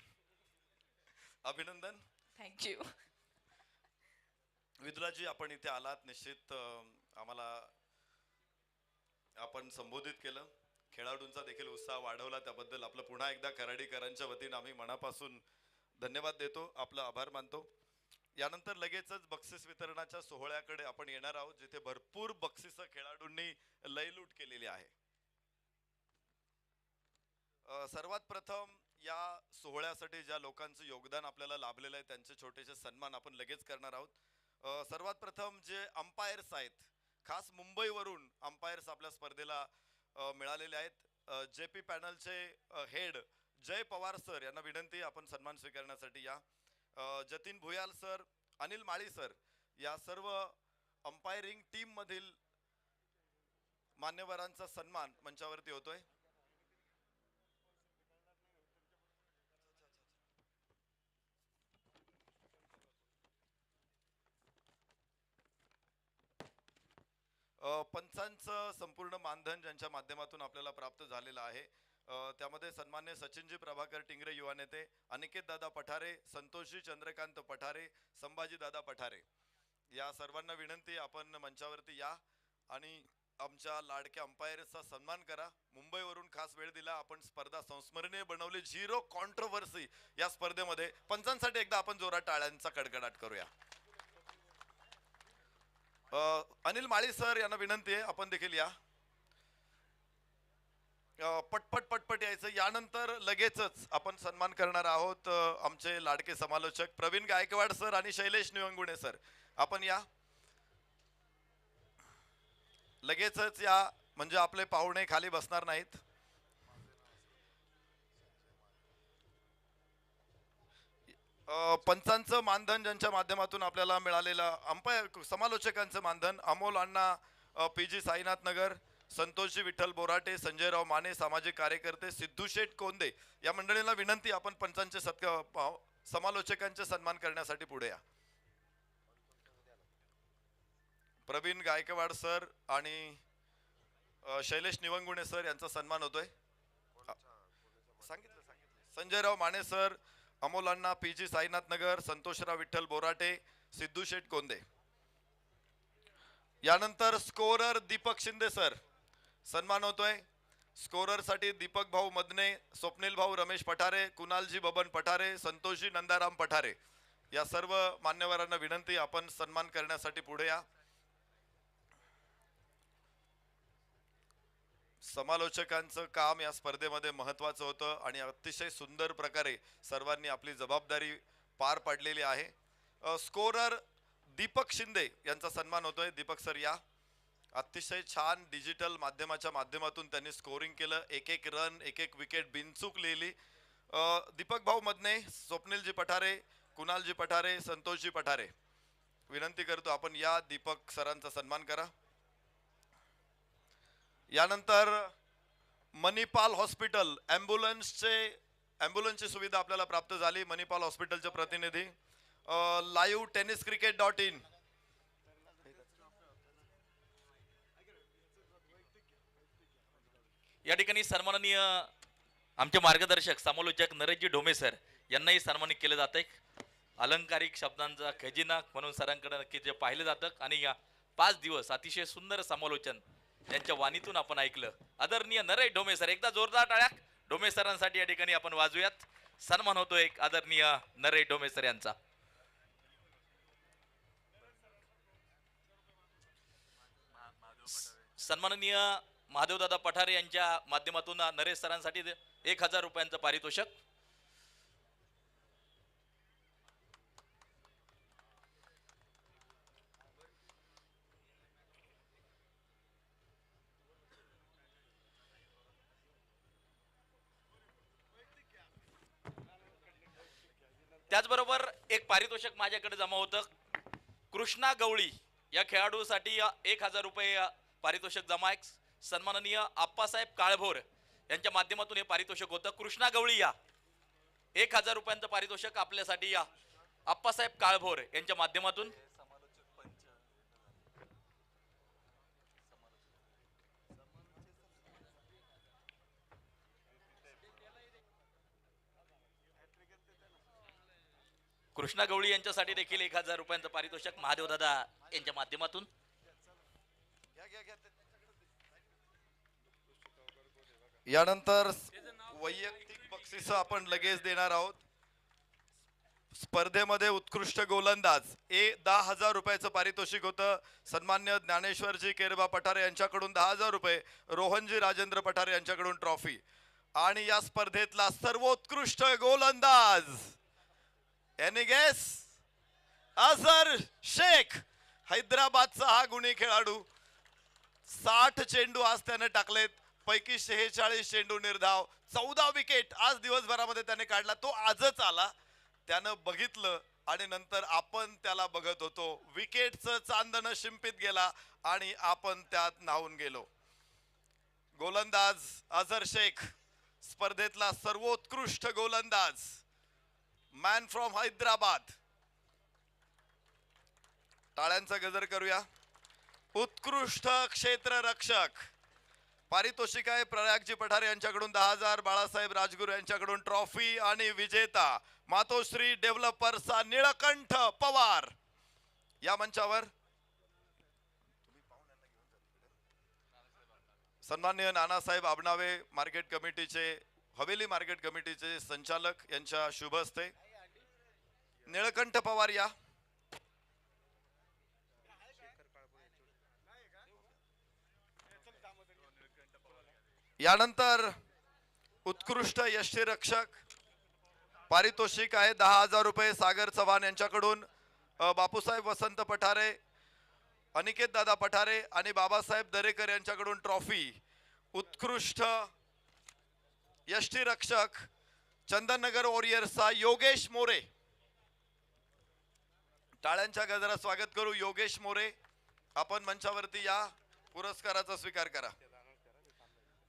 अभिनंदन. थँक्यू. विदुलाजी, आपण इथे आलात, निश्चित आम्हाला आपण संबोधित केलं, खेळाडूंचा देखील उत्साह वाढवला, त्याबद्दल आपलं पुन्हा एकदा कराडीकरांच्या वतीनं आम्ही मनापासून धन्यवाद देतो, आपला आभार मानतो. यानंतर लगेचच बक्षीस वितरणाच्या सोहळ्याकडे आपण येणार आहोत, जिथे भरपूर बक्षिसं खेळाडूंनी लयलूट केलेली आहे. सर्वात प्रथम या सोहळ्यासाठी ज्या लोकांचं योगदान आपल्याला लाभलेलं आहे त्यांचे छोटेसे सन्मान आपण लगेच करणार आहोत. सर्वात प्रथम जे अंपायर्स आहेत, खास मुंबईवरून अंपायर्स आपल्या स्पर्धेला मिळालेले आहेत. JP पॅनलचे हेड जय पवार सर यांना विनंती, आपण सन्मान स्वीकारण्यासाठी या. जतीन भुयाल सर, अनिल माळी सर, या सर्व अंपायरिंग टीम मधील मान्यवरांचा सन्मान मंचावरती होतोय. पंचांचं संपूर्ण मानधन ज्यांच्या माध्यमातून आपल्याला प्राप्त झालेलं आहे, त्यामध्ये सन्मान्य सचिनजी प्रभाकर टिंगरे युवा नेते, अनिकेत दादा पठारे, संतोषजी चंद्रकांत पठारे, संभाजी दादा पठारे, या सर्वांना विनंती आपण मंचावरती या आणि आमच्या लाडक्या अंपायर्सचा सन्मान करा. मुंबईवरून खास वेळ दिला, आपण स्पर्धा संस्मरणीय बनवली, 0 कॉन्ट्रोवर्सी या स्पर्धेमध्ये. पंचांसाठी एकदा आपण जोरात टाळ्यांचा कडकडाट करूया. अनिल माळी सर यांना विनंती आहे, आपण देखील या. पटपट पटपट यायचं. यानंतर लगेचच आपण सन्मान करणार आहोत आमचे लाडके समालोचक प्रवीण गायकवाड सर आणि शैलेश निवंगुणे सर, आपण या लगेचच या, म्हणजे आपले पाहुणे खाली बसणार नाहीत. पंचांचं मानधन ज्यांच्या माध्यमातून आपल्याला मिळालेलं, अंपायर समालोचकांचं मानधन अमोल अण्णा PG साईनाथ नगर, संतोषजी विठ्ठल बोराटे, संजयराव माने सामाजिक कार्यकर्ते, सिद्धू शेठ कोंदे, या मंडळींना विनंती, आपण पंचांचे समालोचकांचे सन्मान करण्यासाठी पुढे या. प्रवीण गायकवाड सर आणि शैलेश निवंगुणे सर यांचा सन्मान होतोय. सांगितलं. संजयराव माने सर, अमोल अण्णा PG साईनाथ नगर, संतोषराव विठ्ठल बोराटे, सिद्धू शेठ कोंदे. यानंतर स्कोरर दीपक शिंदे सर, सन्मान होतोय. स्कोरर साठी दीपक भाऊ मदने, स्वप्नील भाऊ रमेश पठारे, कुणालजी बबन पठारे, संतोषजी नंदाराम पठारे या सर्व मान्यवरांना विनंती, आपण सन्मान करण्यासाठी पुढे या. समालोचकांचं काम या स्पर्धेमध्ये महत्वाचं होतं आणि अतिशय सुंदर प्रकारे सर्वांनी आपली जबाबदारी पार पाडलेली आहे. स्कोरर दीपक शिंदे यांचा सन्मान होतोय. दीपक सर या. अतिशय छान डिजिटल माध्यमाच्या माध्यमातून त्यांनी स्कोरिंग केलं, एक एक रन, एक एक विकेट बिनचूक लिहिली. दीपक भाऊ मदने, स्वप्नीलजी पठारे, कुणालजी पठारे, संतोषजी पठारे, विनंती करतो आपण या. दीपक सरांचा सन्मान करा. यानंतर मणिपाल हॉस्पिटल ॲम्ब्युलन्सची सुविधा आपल्याला प्राप्त झाली. मणिपाल हॉस्पिटलचे प्रतिनिधी लाईव्ह टेनिस cricket.in या ठिकाणी सन्माननीय आमचे मार्गदर्शक समालोचक नरेशजी ढोमे सर यांनाही सन्मानित केलं जात आहे. अलंकारिक शब्दांचा खजिना म्हणून सरांकडे नक्की जे पाहिलं जातं आणि या 5 दिवस अतिशय सुंदर समालोचन यांच्या वाणीतून आपण ऐकलं. आदरणीय नरेश ढोमे सर, एकदा जोरदार टाळ्या ढोमे सरांसाठी या ठिकाणी आपण वाजूयात. सन्मान होतोय आदरणीय नरेश ढोमे सर यांचा. सन्माननीय महादेवदादा पठारे यांच्या माध्यमातून नरेश सरांसाठी 1000 रुपयांचं पारितोषिक. त्याचबरोबर एक पारितोषिक माझ्याकडे जमा होतं. कृष्णा गवळी या खेळाडूसाठी 1000 रुपये पारितोषिक जमा आहे. सन्माननीय आप्पासाहेब काळभोर यांच्या माध्यमातून हे पारितोषिक होतं. कृष्णा गवळी या 1000 रुपयांचं पारितोषिक आपल्यासाठी या आप्पासाहेब काळभोर यांच्या माध्यमातून. कृष्णा गवळी यांच्यासाठी देखील 1000 रुपयांचं पारितोषिक महादेवदादा यांच्या माध्यमातून. यानंतर वैयक्तिक बक्षीस आपण लगेच देणार आहोत. स्पर्धेमध्ये उत्कृष्ट गोलंदाज 10,000 रुपयाचं पारितोषिक होतं. सन्मान्य ज्ञानेश्वरजी केरबा पठारे यांच्याकडून 10,000 रुपये, रोहनजी राजेंद्र पठारे यांच्याकडून ट्रॉफी. आणि या स्पर्धेतला सर्वोत्कृष्ट गोलंदाज एनी गेस? अझर शेख, हैदराबादचा हा गुणी खेळाडू. 60 चेंडू आज त्याने टाकलेत, पैकी 46 चेंडू निर्धाव, 14 विकेट आज दिवसभरामध्ये त्याने काढला. तो आजच आला, त्यानं बघितलं आणि नंतर आपण त्याला बघत होतो. विकेटचं चांदणं शिंपित गेला आणि आपण त्यात न्हावून गेलो. गोलंदाज अझर शेख, स्पर्धेतला सर्वोत्कृष्ट गोलंदाज, मॅन फ्रॉम हैदराबाद. टाळ्यांचा गजर करूया. उत्कृष्ट क्षेत्ररक्षक पारितोषिक आहे प्रयागजी पठारे यांच्याकडून 10,000, बाळासाहेब राजगुरू यांच्याकडून ट्रॉफी आणि विजेता मातोश्री डेव्हलपर्सचा निळकंठ पवार या मंचावर. सन्माननीय नानासाहेब आबनावे मार्केट कमिटीचे, हवेली मार्केट कमिटीचे संचालक यांच्या शुभ हस्ते निळकंठ पवार या. यानंतर उत्कृष्ट यष्टीरक्षक पारितोषिक आहे 10,000 रुपये सागर चव्हाण यांच्याकडून. बापूसाहेब वसंत पठारे, अनिकेत दादा पठारे आणि बाबासाहेब दरेकर यांच्याकडून ट्रॉफी. उत्कृष्ट यष्टीरक्षक चंदननगर वॉरियर्सचा योगेश मोरे. टाळ्यांच्या गजरात स्वागत करू योगेश मोरे. आपण मंचावरती या, पुरस्काराचा स्वीकार करा.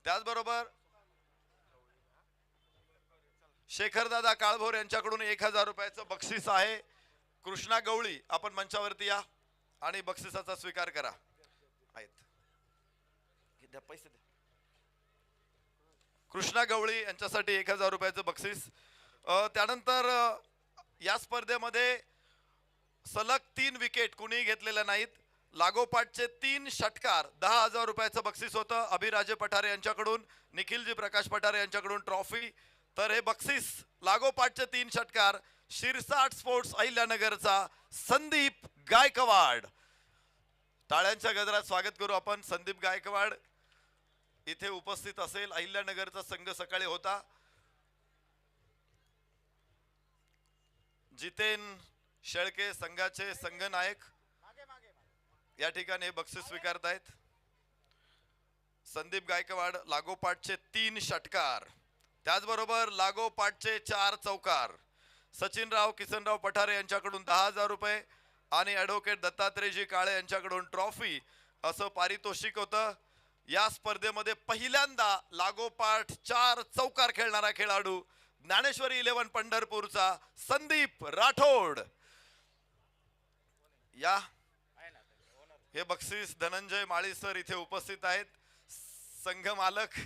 त्याचबरोबर शेखरदादा काळभोर यांच्याकडून 1000 रुपयाचं बक्षीस आहे. कृष्णा गवळी, आपण मंचावरती या आणि बक्षिसाचा स्वीकार करा. पैसे द्या. कृष्णा गवळी यांच्यासाठी 1000 रुपयाचं बक्षीस. त्यानंतर या स्पर्धेमध्ये सलग 3 विकेट कुणी घेतलेल्या नाहीत. लागोपाठचे 3 षटकार 10,000 रुपयाचं बक्षीस होतं अभिराजे पठारे यांच्याकडून, निखिलजी प्रकाश पठारे यांच्याकडून ट्रॉफी. तर हे बक्षीस लागोपाठचे 3 षटकार शिरसाट स्पोर्ट्स अहिल्यानगरचा संदीप गायकवाड. टाळ्यांच्या गजरात स्वागत करू आपण संदीप गायकवाड इथे उपस्थित असेल. अहिल्यानगरचा संघ सकाळी होता. जितेन शेळके संघाचे संघनायक या ठिकाणी हे बक्षीस स्वीकारतायत. संदीप गायकवाड लागोपाठचे 3 षटकार, त्याचबरोबर लागोपाठचे 4 चौकार. सचिनराव किसनराव पठारे यांच्याकडून 10,000 रुपये आणि ॲडव्होकेट दत्तात्रेयजी काळे यांच्याकडून ट्रॉफी असं पारितोषिक होतं. या स्पर्धेमध्ये पहिल्यांदा लागोपाठ 4 चौकार खेळणारा खेळाडू ज्ञानेश्वरी 11 पंढरपूरचा संदीप राठोड. या हे बक्षीस धनंजय माळी सर इथे उपस्थित आहेत. संघ मालक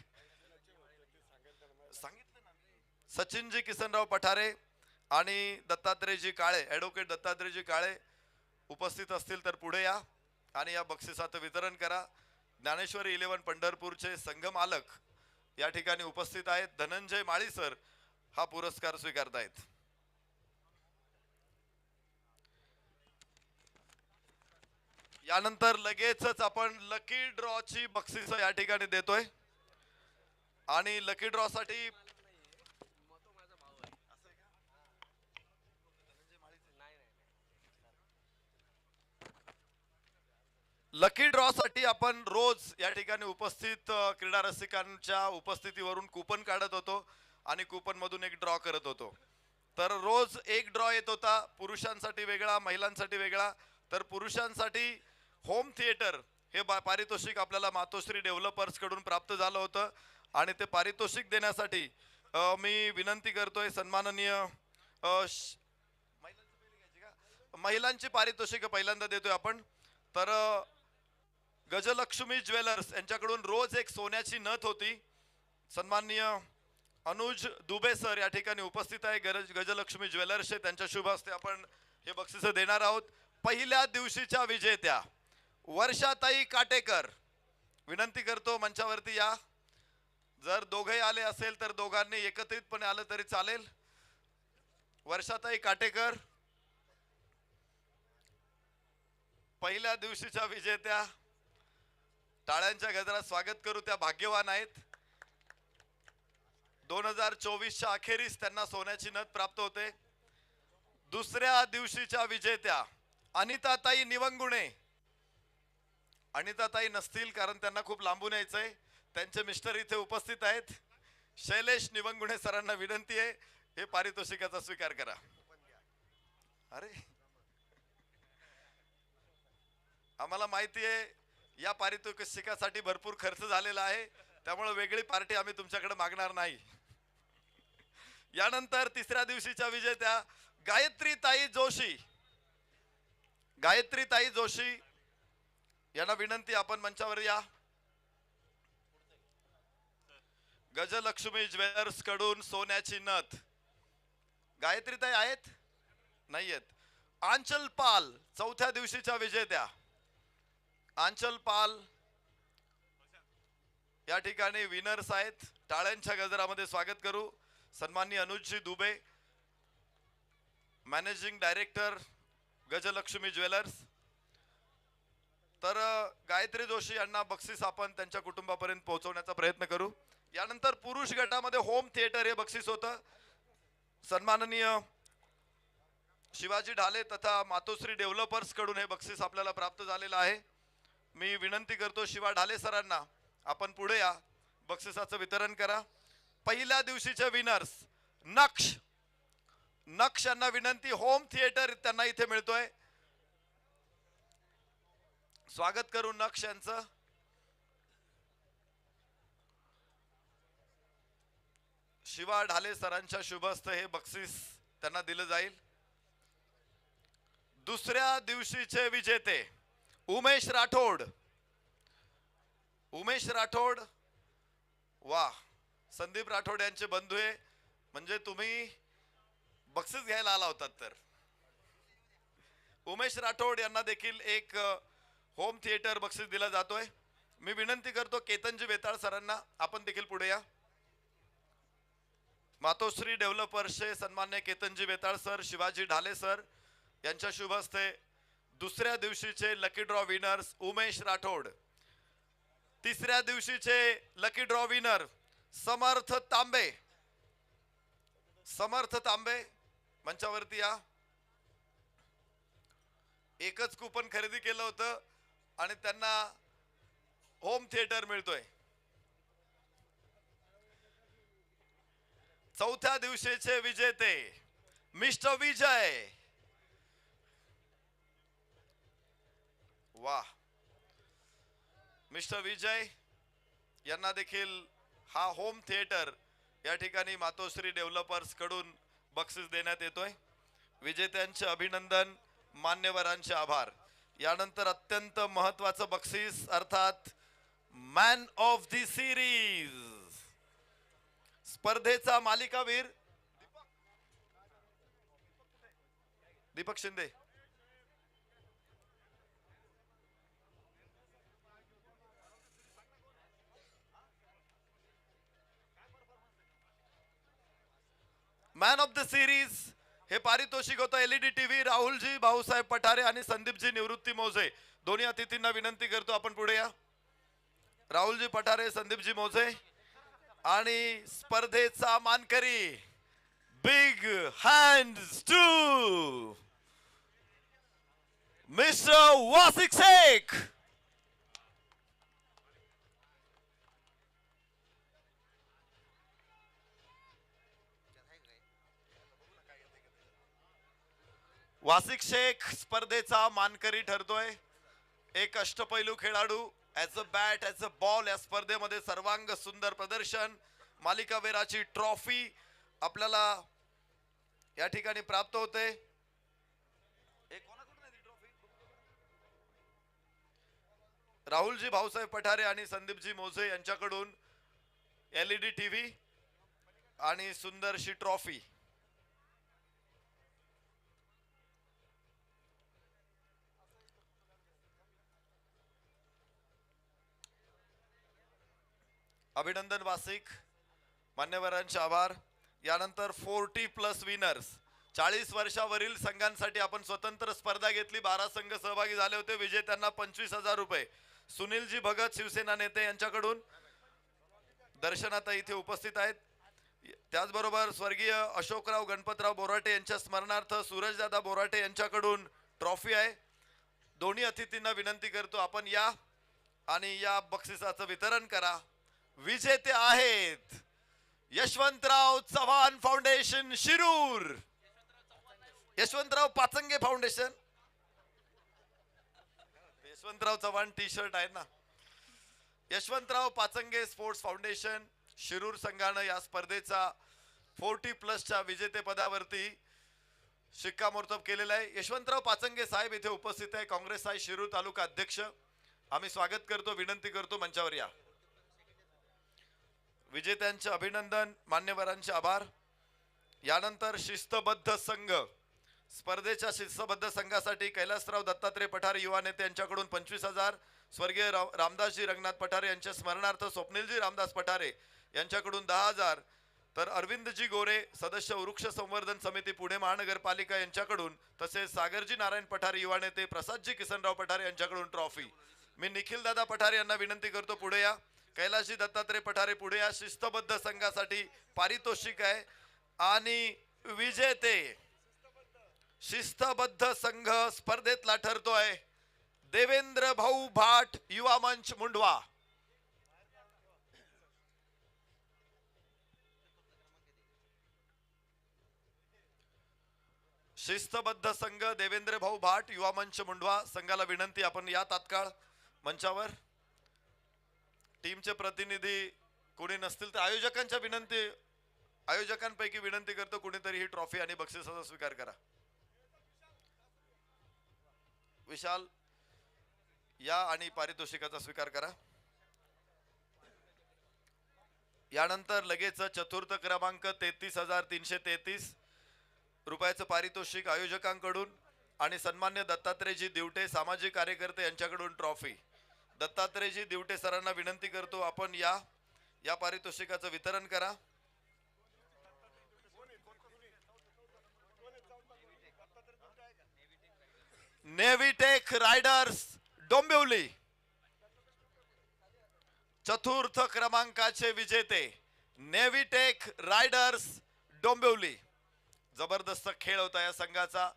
सचिनजी किसनराव पठारे आणि दत्तात्रेयजी काळे, ॲडव्होकेट दत्तात्रेयजी काळे उपस्थित असतील तर पुढे या आणि या बक्षिसाचं वितरण करा. ज्ञानेश्वरी 11 पंढरपूरचे संघ मालक या ठिकाणी उपस्थित आहेत. धनंजय माळी सर हा पुरस्कार स्वीकारतायत. यानंतर लगेचच आपण लकी ड्रॉ ची बक्षीस या ठिकाणी देतोय आणि लकी ड्रॉ साठी लकी ड्रॉ साठी आपण रोज या ठिकाणी उपस्थित क्रीडा रसिकांच्या उपस्थितीवरून कूपन काढत होतो आणि कूपन मधून एक ड्रॉ करत होतो. तर रोज एक ड्रॉ येत होता, पुरुषांसाठी वेगळा, महिलांसाठी वेगळा. तर पुरुषांसाठी होम थिएटर हे पारितोषिक आपल्याला मातोश्री डेव्हलपर्स कडून प्राप्त झालं होतं आणि ते पारितोषिक देण्यासाठी मी विनंती करतोय सन्माननीय महिलांची पारितोषिक पहिल्यांदा देतोय आपण. तर गजलक्ष्मी ज्वेलर्स यांच्याकडून रोज एक सोन्याची नथ होती. सन्माननीय अनुज दुबे सर या ठिकाणी उपस्थित आहे. गजलक्ष्मी ज्वेलर्सचे त्यांच्या शुभ हस्ते आपण हे बक्षीस देणार आहोत. पहिल्या दिवशीच्या विजेत्या वर्षाताई काटेकर, विनंती करतो मंचावरती या. जर दोघे आले असेल तर दोघांनी एकत्रितपणे आलं तरी चालेल. वर्षाताई काटेकर पहिल्या दिवशीच्या विजेत्या, टाळ्यांच्या गजरात स्वागत करू. त्या भाग्यवान आहेत. 2024च्या अखेरीस त्यांना सोन्याची नथ प्राप्त होते. दुसऱ्या दिवशीच्या विजेत्या अनिताताई निवंगुणे. अनिताताई नसतील कारण त्यांना खूप लांबून यायचंय. त्यांचे मिस्टर इथे उपस्थित आहेत. शैलेश निवंगुणे सरांना विनंती आहे हे पारितोषिकाचा स्वीकार करा. अरे आम्हाला माहिती आहे या पारितोषिकासाठी भरपूर खर्च झालेला आहे, त्यामुळे वेगळी पार्टी आम्ही तुमच्याकडे मागणार नाही. यानंतर तिसऱ्या दिवशीच्या विजेत्या गायत्रीताई जोशी. गायत्रीताई जोशी यांना विनंती आपण मंचावर या. गजलक्ष्मी ज्वेलर्स कडून सोन्याची नथ. गायत्रीताई आहेत? नाही आहेत. आंचल पाल चौथ्या दिवशीच्या विजेत्या. आंचल पाल या ठिकाणी विनर्स आहेत. टाळ्यांच्या गजरामध्ये स्वागत करू. सन्माननीय Anujji Dube, managing director Gajalakshmi jewellers. तर गायत्री जोशी यांना बक्षीस आपण त्यांच्या कुटुंबापर्यंत पोहोचवण्याचा प्रयत्न करू. यानंतर पुरुष गटामध्ये होम थिएटर हे बक्षीस होतं. सन्माननीय शिवाजी ढाले तथा मातोश्री डेव्हलपर्स कडून हे बक्षीस आपल्याला प्राप्त झालेलं आहे. मी विनंती करतो शिवा ढाले सरांना आपण पुढे या, बक्षिसाचं वितरण करा. पहिल्या दिवशीचे विनर्स नक्ष. नक्ष यांना विनंती, होम थिएटर त्यांना इथे मिळतोय. स्वागत करू नक्ष यांचं. शिवा ढाले सरांच्या शुभहस्ते हे बक्षीस त्यांना दिलं जाईल. दुसऱ्या दिवशीचे विजेते उमेश राठोड. उमेश राठोड, वा, संदीप राठोड यांचे बंधू आहे. म्हणजे तुम्ही बक्षीस घ्यायला आला होतात. तर उमेश राठोड यांना देखील एक होम थिएटर बक्षीस दिला जातोय. मी विनंती करतो केतनजी बेताळ सरांना आपण देखील पुढे या. मातोश्री डेव्हलपर्सचे सन्मान्य Ketanji Betal sir, Shivaji Dhale sir यांच्या शुभ हस्ते दुसऱ्या दिवशीचे lucky draw winners Umesh Rathod, तिसऱ्या दिवशीचे lucky draw winner Samarth Tambe. Samarth Tambe मंचावरती या. एकच कुपन खरेदी केलं होतं आणि त्यांना होम थिएटर मिळतोय. चौथ्या दिवशीचे विजेते मिस्टर विजय. वाह, मिस्टर विजय यांना देखील हा होम थिएटर या ठिकाणी मातोश्री डेव्हलपर्स कडून बक्षीस देण्यात येतोय. विजेत्यांचे अभिनंदन, मान्यवरांचे आभार. यानंतर अत्यंत महत्वाचं बक्षीस अर्थात मॅन ऑफ द सिरीज, स्पर्धेचा मालिकावीर Deepak Shinde. Man of the series हे पारितोषिक होतं एलईडी टीव्ही राहुलजी भाऊसाहेब पठारे आणि संदीपजी निवृत्ती मोजे. दोन्ही अतिथींना विनंती करतो आपण पुढे या. राहुलजी पठारे, संदीपजी मोजे. आणि स्पर्धेचा मानकरी big hands to mister वासिक Shaikh. वासिक Shaikh स्पर्धेचा मानकरी ठरतोय. एक अष्टपैलू खेळाडू, as a bat as a ball या स्पर्धेमध्ये सर्वांग सुंदर प्रदर्शन, मालिकावीराची ट्रॉफी आपल्याला या ठिकाणी प्राप्त होते. राहुलजी भाऊसाहेब पठारे आणि संदीपजी मोजे यांच्याकडून एलईडी टीव्ही आणि सुंदरशी ट्रॉफी. अभिनंदन वासिक, मान्यवरांचे आभार. यानंतर 40+ विनर्स, 40 वर्षावरील संघांसाठी आपण स्वतंत्र स्पर्धा घेतली. 12 संघ सहभागी झाले होते. विजेत्यांना 25,000 रुपये. सुनीलजी भगत शिवसेना नेते यांच्याकडून दर्शनात इथे उपस्थित आहेत. त्याचबरोबर स्वर्गीय अशोकराव गणपतराव बोराटे यांच्या स्मरणार्थ सूरजदादा बोराटे यांच्याकडून ट्रॉफी आहे. दोन्ही अतिथींना विनंती करतो आपण या आणि या बक्षिसाचं वितरण करा. विजेते आहेत Yashwantrao Chavan foundation Shirur, Yashwantrao Pachange foundation, Yashwantrao Chavan T shirt आहे ना. यशवंतराव पाचंगे स्पोर्ट्स फाउंडेशन शिरूर संघानं या स्पर्धेचा 40+च्या विजेते पदावरती शिक्कामोर्तब केलेला आहे. यशवंतराव पाचंगे साहेब इथे उपस्थित आहे, काँग्रेस आहे शिरूर तालुका अध्यक्ष. आम्ही स्वागत करतो, विनंती करतो मंचावर या. विजेत्यांचे अभिनंदन, मान्यवरांचे आभार. यानंतर शिस्तबद्ध संघ, स्पर्धेच्या शिस्तबद्ध संघासाठी कैलासराव दत्तात्रय पठारे युवा नेते यांच्याकडून 25,000, स्वर्गीय रामदासजी रंगनाथ पठारे यांच्या स्मरणार्थ स्वप्नीलजी रामदास पठारे यांच्याकडून 10,000, तर अरविंदजी गोरे सदस्य वृक्ष संवर्धन समिती पुणे महानगरपालिका यांच्याकडून, तसेच सागरजी नारायण पठारे युवा नेते, प्रसादजी किसनराव पठारे यांच्याकडून ट्रॉफी. मी निखिल दादा पठारे यांना विनंती करतो पुढे या. कैलासजी दत्तात्रय पठारे पुढे या. शिस्तबद्ध संघासाठी पारितोषिक आहे आणि विजेते शिस्तबद्ध संघ स्पर्धेतला ठरतोय देवेंद्र भाऊ भाट युवा मंच मुंडवा. शिस्तबद्ध संघ देवेंद्र भाऊ भाट युवा मंच मुंडवा संघाला विनंती आपण या तात्काळ मंचावर. टीमचे प्रतिनिधी कोणी नसतील तर आयोजकांपैकी विनंती करतो कुणीतरी ही ट्रॉफी आणि बक्षिसाचा स्वीकार करा. विशाल या आणि पारितोषिकाचा स्वीकार करा. यानंतर लगेच चतुर्थ क्रमांक 33,333 रुपयाचं पारितोषिक आयोजकांकडून आणि सन्मान्य दत्तात्रेयजी दिवटे सामाजिक कार्यकर्ते यांच्याकडून ट्रॉफी. दत्तात्रेयजी दिवटे सरांना विनंती करतो आपण या पारितोषिकाचं वितरण करा. नेव्हिटेक रायडर्स डोंबिवली चतुर्थ क्रमांकाचे विजेते नेव्हिटेक रायडर्स डोंबिवली. जबरदस्त खेळ होता या संघाचा.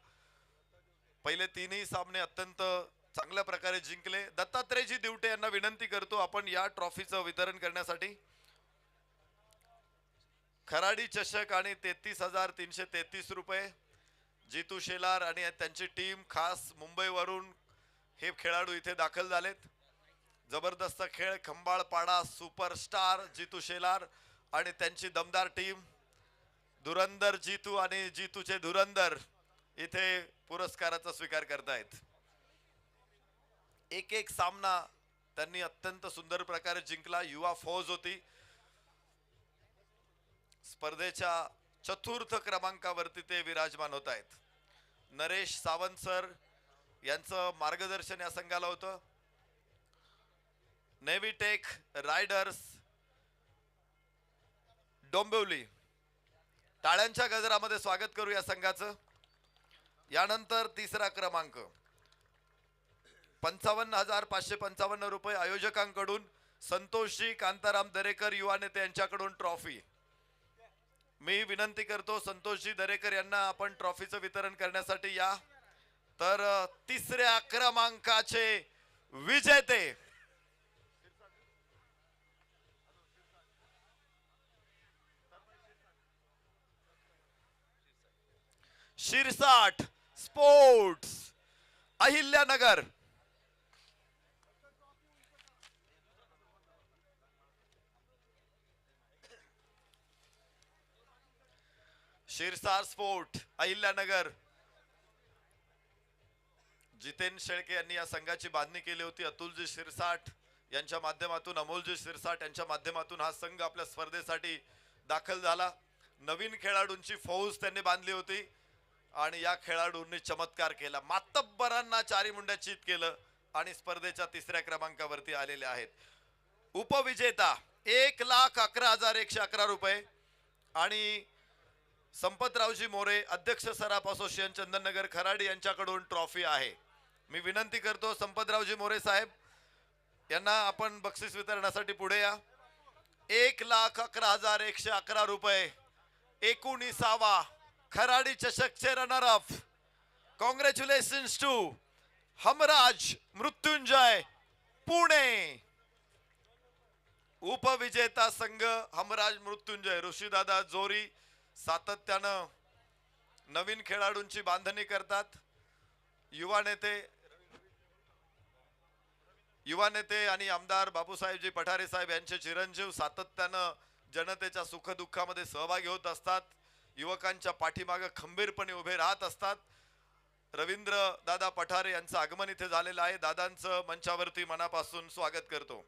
पहिले तिन्ही सामने अत्यंत चांगल्या प्रकारे जिंकले. दत्तात्रेयजी दिवटे यांना विनंती करतो आपण या ट्रॉफीचं वितरण करण्यासाठी. खराडी चषक आणि 33,333 रुपये. जितू शेलार आणि त्यांची टीम खास मुंबईवरून हे खेळाडू इथे दाखल झालेत. जबरदस्त खेळ. खंबाळपाडा सुपरस्टार जितू शेलार आणि त्यांची दमदार टीम. धुरंदर जितू आणि जितूचे धुरंदर इथे पुरस्काराचा स्वीकार करतायत. एक एक सामना त्यांनी अत्यंत सुंदर प्रकारे जिंकला. युवा फौज होती. स्पर्धेच्या चतुर्थ क्रमांकावरती ते विराजमान होत आहेत. नरेश सावंत सर यांचं मार्गदर्शन या संघाला होतं. नेव्हिटेक रायडर्स डोंबिवली. टाळ्यांच्या गजरामध्ये स्वागत करू या संघाचं. यानंतर तिसरा क्रमांक 55,555 रुपये आयोजकांकडून संतोषजी कांताराम दरेकर युवा नेते यांच्याकडून ट्रॉफी. मी विनंती करतो संतोषजी दरेकर यांना आपण ट्रॉफीचं वितरण करण्यासाठी या. तर तिसऱ्या क्रमांकाचे विजेते शिरसाट स्पोर्ट्स अहिल्यानगर. शिरसाट स्पोर्ट अहिल्यानगर. जितेन शेळके यांनी या संघाची बांधणी केली होती. अतुलजी शिरसाट यांच्या माध्यमातून, अमोलजी शिरसाट यांच्या माध्यमातून हा संघ आपल्या स्पर्धेसाठी दाखल झाला. नवीन खेळाडूंची फौज त्यांनी बांधली होती आणि या खेळाडूंनी चमत्कार केला. मातब्बरांना चारी मुंड्या चित केलं आणि स्पर्धेच्या तिसऱ्या क्रमांकावरती आलेले आहेत. उपविजेता 1,11,111 रुपये आणि संपतरावजी मोरे अध्यक्ष सराफ असोसिएशन चंदननगर खराडी यांच्याकडून ट्रॉफी आहे. मी विनंती करतो संपतरावजी मोरे साहेब यांना आपण बक्षीस वितरणासाठी पुढे या. 1,11,111 रुपये 19वा खराडी चषकचे runner up. Congratulations to Hamraj Mrityunjay Pune. उपविजेता संघ हमराज मृत्युंजय. ऋषीदादा जोरी सातत्यानं नवीन खेळाडूंची बांधणी करतात. युवा नेते आणि आमदार बापूसाहेबजी पठारे साहेब यांचे चिरंजीव सातत्यानं जनतेच्या सुखदुःखामध्ये सहभागी होत असतात. युवकांच्या पाठीमागे खंबीरपणे उभे राहत असतात. रवींद्र दादा पठारे यांचं आगमन इथे झालेलं आहे. दादांचं मंचावरती मनापासून स्वागत करतो.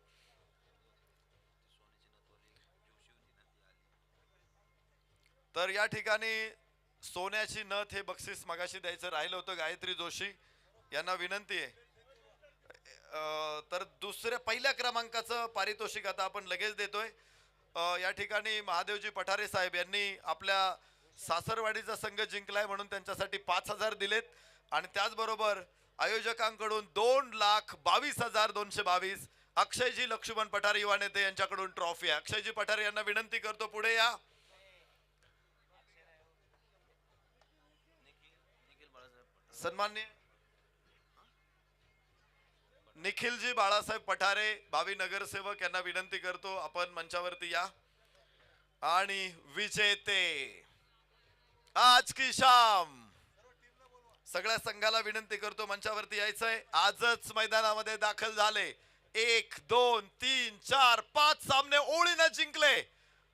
तर या ठिकाणी सोन्याची नथ हे बक्षीस मगाशी द्यायचं राहिलं होतं. गायत्री जोशी यांना विनंती आहे. तर पहिल्या क्रमांकाचं पारितोषिक आता आपण लगेच देतोय. या ठिकाणी महादेवजी पठारे साहेब यांनी आपल्या सासरवाडीचा संघ जिंकलाय म्हणून त्यांच्यासाठी 5,000 दिलेत आणि त्याचबरोबर आयोजकांकडून 2,22,222 अक्षयजी लक्ष्मण पठारे युवा नेते यांच्याकडून ट्रॉफी आहे. अक्षयजी पठारे यांना विनंती करतो पुढे या. सन्माननीय निखिलजी बाळासाहेब पठारे भावी नगरसेवक यांना विनंती करतो आपण मंचावरती या. आणि विजेते आज की शाम सगळ्या संघाला विनंती करतो मंचावरती यायचंय. आजच मैदानामध्ये दाखल झाले. 1, 2, 3, 4, 5 सामने ओळीनं जिंकले.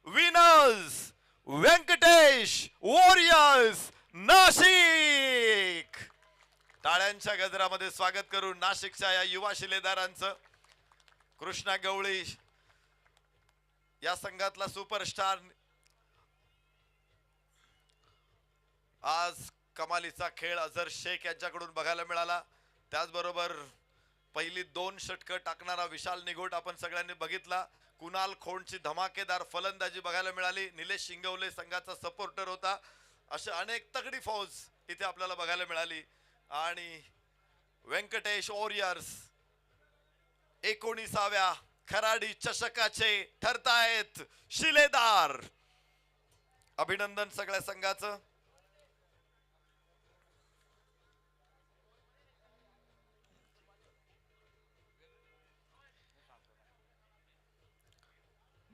Winners Venkatesh warriors Nashik. टाळ्यांच्या गजरामध्ये स्वागत करून नाशिकच्या या युवा शिलेदारांचं. कृष्णा गवळी या संघातला सुपरस्टार आज कमालीचा खेळ अझर शेख यांच्याकडून बघायला मिळाला. त्याचबरोबर पहिली 2 षटकं टाकणारा विशाल निघोट आपण सगळ्यांनी बघितला. कुणाल खोंडची धमाकेदार फलंदाजी बघायला मिळाली. निलेश शिंगवले संघाचा सपोर्टर होता. अशा अनेक तगडी फौज इथे आपल्याला बघायला मिळाली. आणि व्यंकटेश वॉरियर्स 19व्या खराडी चषकाचे ठरतायत शिलेदार. अभिनंदन सगळ्या संघाचं.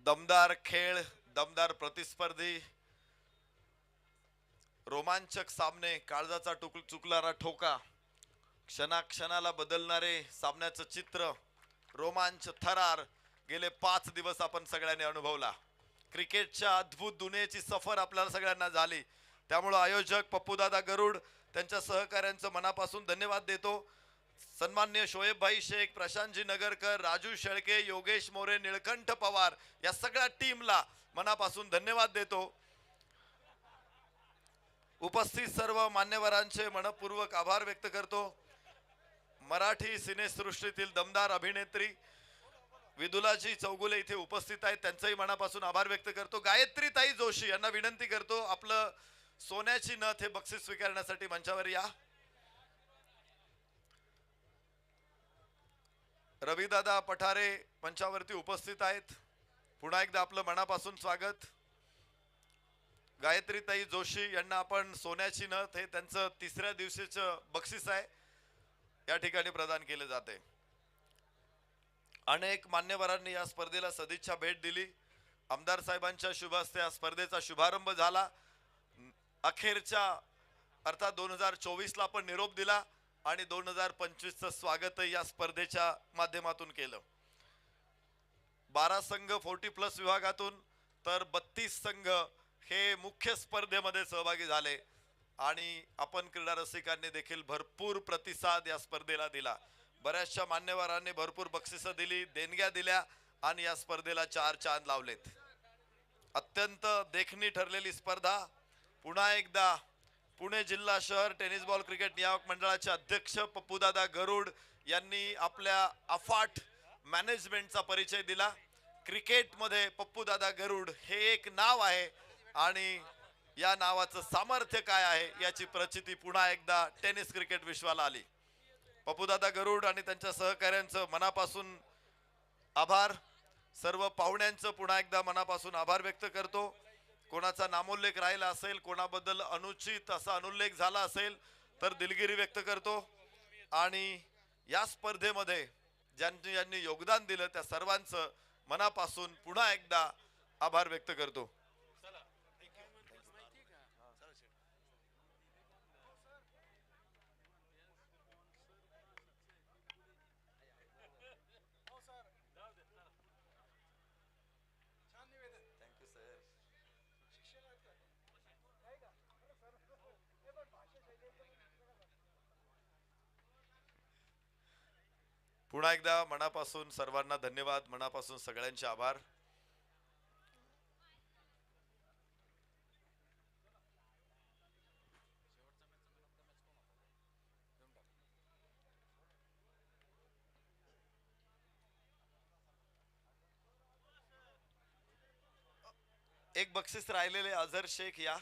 दमदार खेळ, दमदार प्रतिस्पर्धी, रोमांचक सामने, काळजाचा चुकणारा ठोका, क्षणाक्षणाला बदलणारे सामन्याचं चित्र, रोमांच थरार गेले 5 दिवस आपण सगळ्यांनी अनुभवला. क्रिकेटच्या अद्भुत दुनियेची सफर आपल्याला सगळ्यांना झाली. त्यामुळे आयोजक पप्पूदादा गरुड त्यांच्या सहकाऱ्यांचं मनापासून धन्यवाद देतो. सन्माननीय शोएबभाई शेख, प्रशांतजी नगरकर, राजू शेळके, योगेश मोरे, निळकंठ पवार या सगळ्या टीमला मनापासून धन्यवाद देतो. उपस्थित सर्व मान्यवरांचे मनपूर्वक आभार व्यक्त करतो. मराठी सिनेसृष्टीतील दमदार अभिनेत्री विदुलाजी चौगुले इथे उपस्थित आहेत, त्यांचंही मनापासून आभार व्यक्त करतो. गायत्रीताई जोशी यांना विनंती करतो आपलं सोन्याची नथ हे बक्षीस स्वीकारण्यासाठी मंचावर या. रविदादा पठारे मंचावरती उपस्थित आहेत, पुन्हा एकदा आपलं मनापासून स्वागत. गायत्रीताई जोशी यांना आपण सोन्याची नथ हे त्यांचं 3ऱ्या दिवशीचं बक्षीस आहे या ठिकाणी प्रदान केले जाते. अनेक मान्यवरांनी या स्पर्धेला सदिच्छा भेट दिली. आमदार साहेबांच्या शुभ हस्ते या स्पर्धेचा शुभारंभ झाला. अखेरच्या अर्थात 2024 ला आपण निरोप दिला आणि 2025 चं स्वागतही या स्पर्धेच्या माध्यमातून केलं. 12 संघ 40+ विभागातून तर 32 संघ हे मुख्य स्पर्धेमध्ये सहभागी झाले आणि आपण क्रीडा रसिकांनी देखील भरपूर प्रतिसाद या स्पर्धेला दिला. बऱ्याचशा मान्यवरांनी भरपूर बक्षिसं दिली, देणग्या दिल्या आणि या स्पर्धेला 4 चांद लावलेत. अत्यंत देखणी ठरलेली स्पर्धा. पुन्हा एकदा पुणे जिल्हा शहर टेनिस बॉल क्रिकेट नियामक मंडळाचे अध्यक्ष पप्पूदादा गरुड यांनी आपल्या अफाट मॅनेजमेंटचा परिचय दिला. क्रिकेटमध्ये पप्पूदादा गरुड हे एक नाव आहे आणि या नावाचं सामर्थ्य काय आहे याची प्रचिती पुन्हा एकदा टेनिस क्रिकेट विश्वाला आली. पप्पूदादा गरुड आणि त्यांच्या सहकाऱ्यांचं मनापासून आभार. सर्व पाहुण्यांचं पुन्हा एकदा मनापासून आभार व्यक्त करतो. कोणाचा नामोल्लेख राहिला असेल, कोणाबद्दल अनुचित असा अनुल्लेख झाला असेल तर दिलगिरी व्यक्त करतो. आणि या स्पर्धेमध्ये ज्यांनी योगदान दिलं त्या सर्वांचं मनापासून पुन्हा एकदा आभार व्यक्त करतो. पुन्हा एकदा मनापासून सर्वांना धन्यवाद, मनापासून सगळ्यांचे आभार. एक बक्षीस राहिलेले अझर शेख या.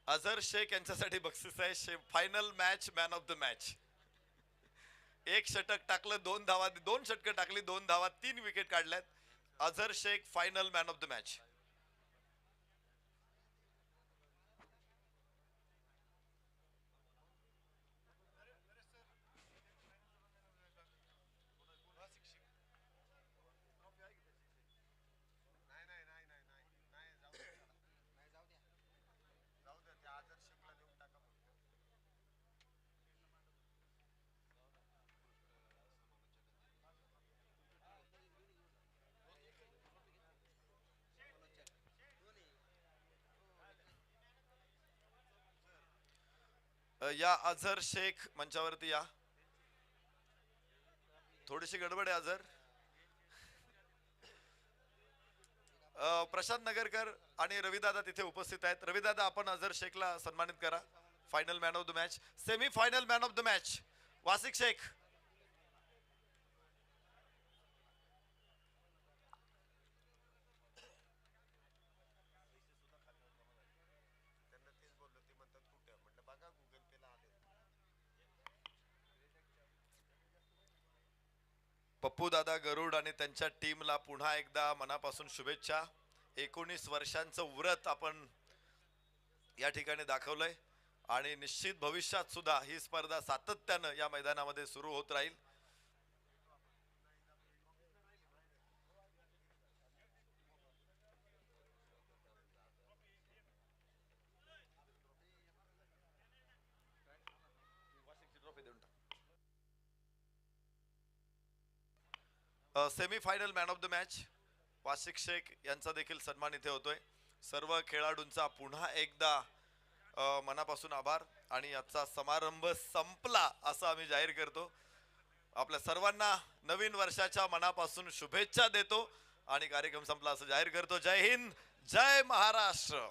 अझर शेख यांच्यासाठी बक्षीस आहे final match man of the match. 1 षटक टाकलं, 2 धावा, 2 षटकं टाकली, 2 धावा, 3 विकेट काढल्यात. Azhar Shaikh final man of the match. या अझर शेख मंचावरती या. थोडीशी गडबड आहे अझर. प्रशांत नगरकर आणि रविदादा तिथे उपस्थित आहेत. रविदादा, आपण अझर शेखला सन्मानित करा. Final man of the match, semi final man of the match Wasiq Shaikh. Pappu Dada Garud आणि त्यांच्या टीमला पुन्हा एकदा मनापासून शुभेच्छा. 19 वर्षांचं व्रत आपण या ठिकाणी दाखवलंय आणि निश्चित भविष्यात सुद्धा ही स्पर्धा सातत्यानं या मैदानामध्ये सुरू होत राहील. Semi final man of the match Wasiq Shaikh यांचा देखील सन्मान इथे होतोय. सर्व खेळाडूंचा पुन्हा एकदा मनापासून आभार आणि याचा समारंभ संपला असं आम्ही जाहीर करतो. आपल्या सर्वांना नवीन वर्षाच्या मनापासून शुभेच्छा देतो आणि कार्यक्रम संपला असं जाहीर करतो. जय हिंद, जय महाराष्ट्र.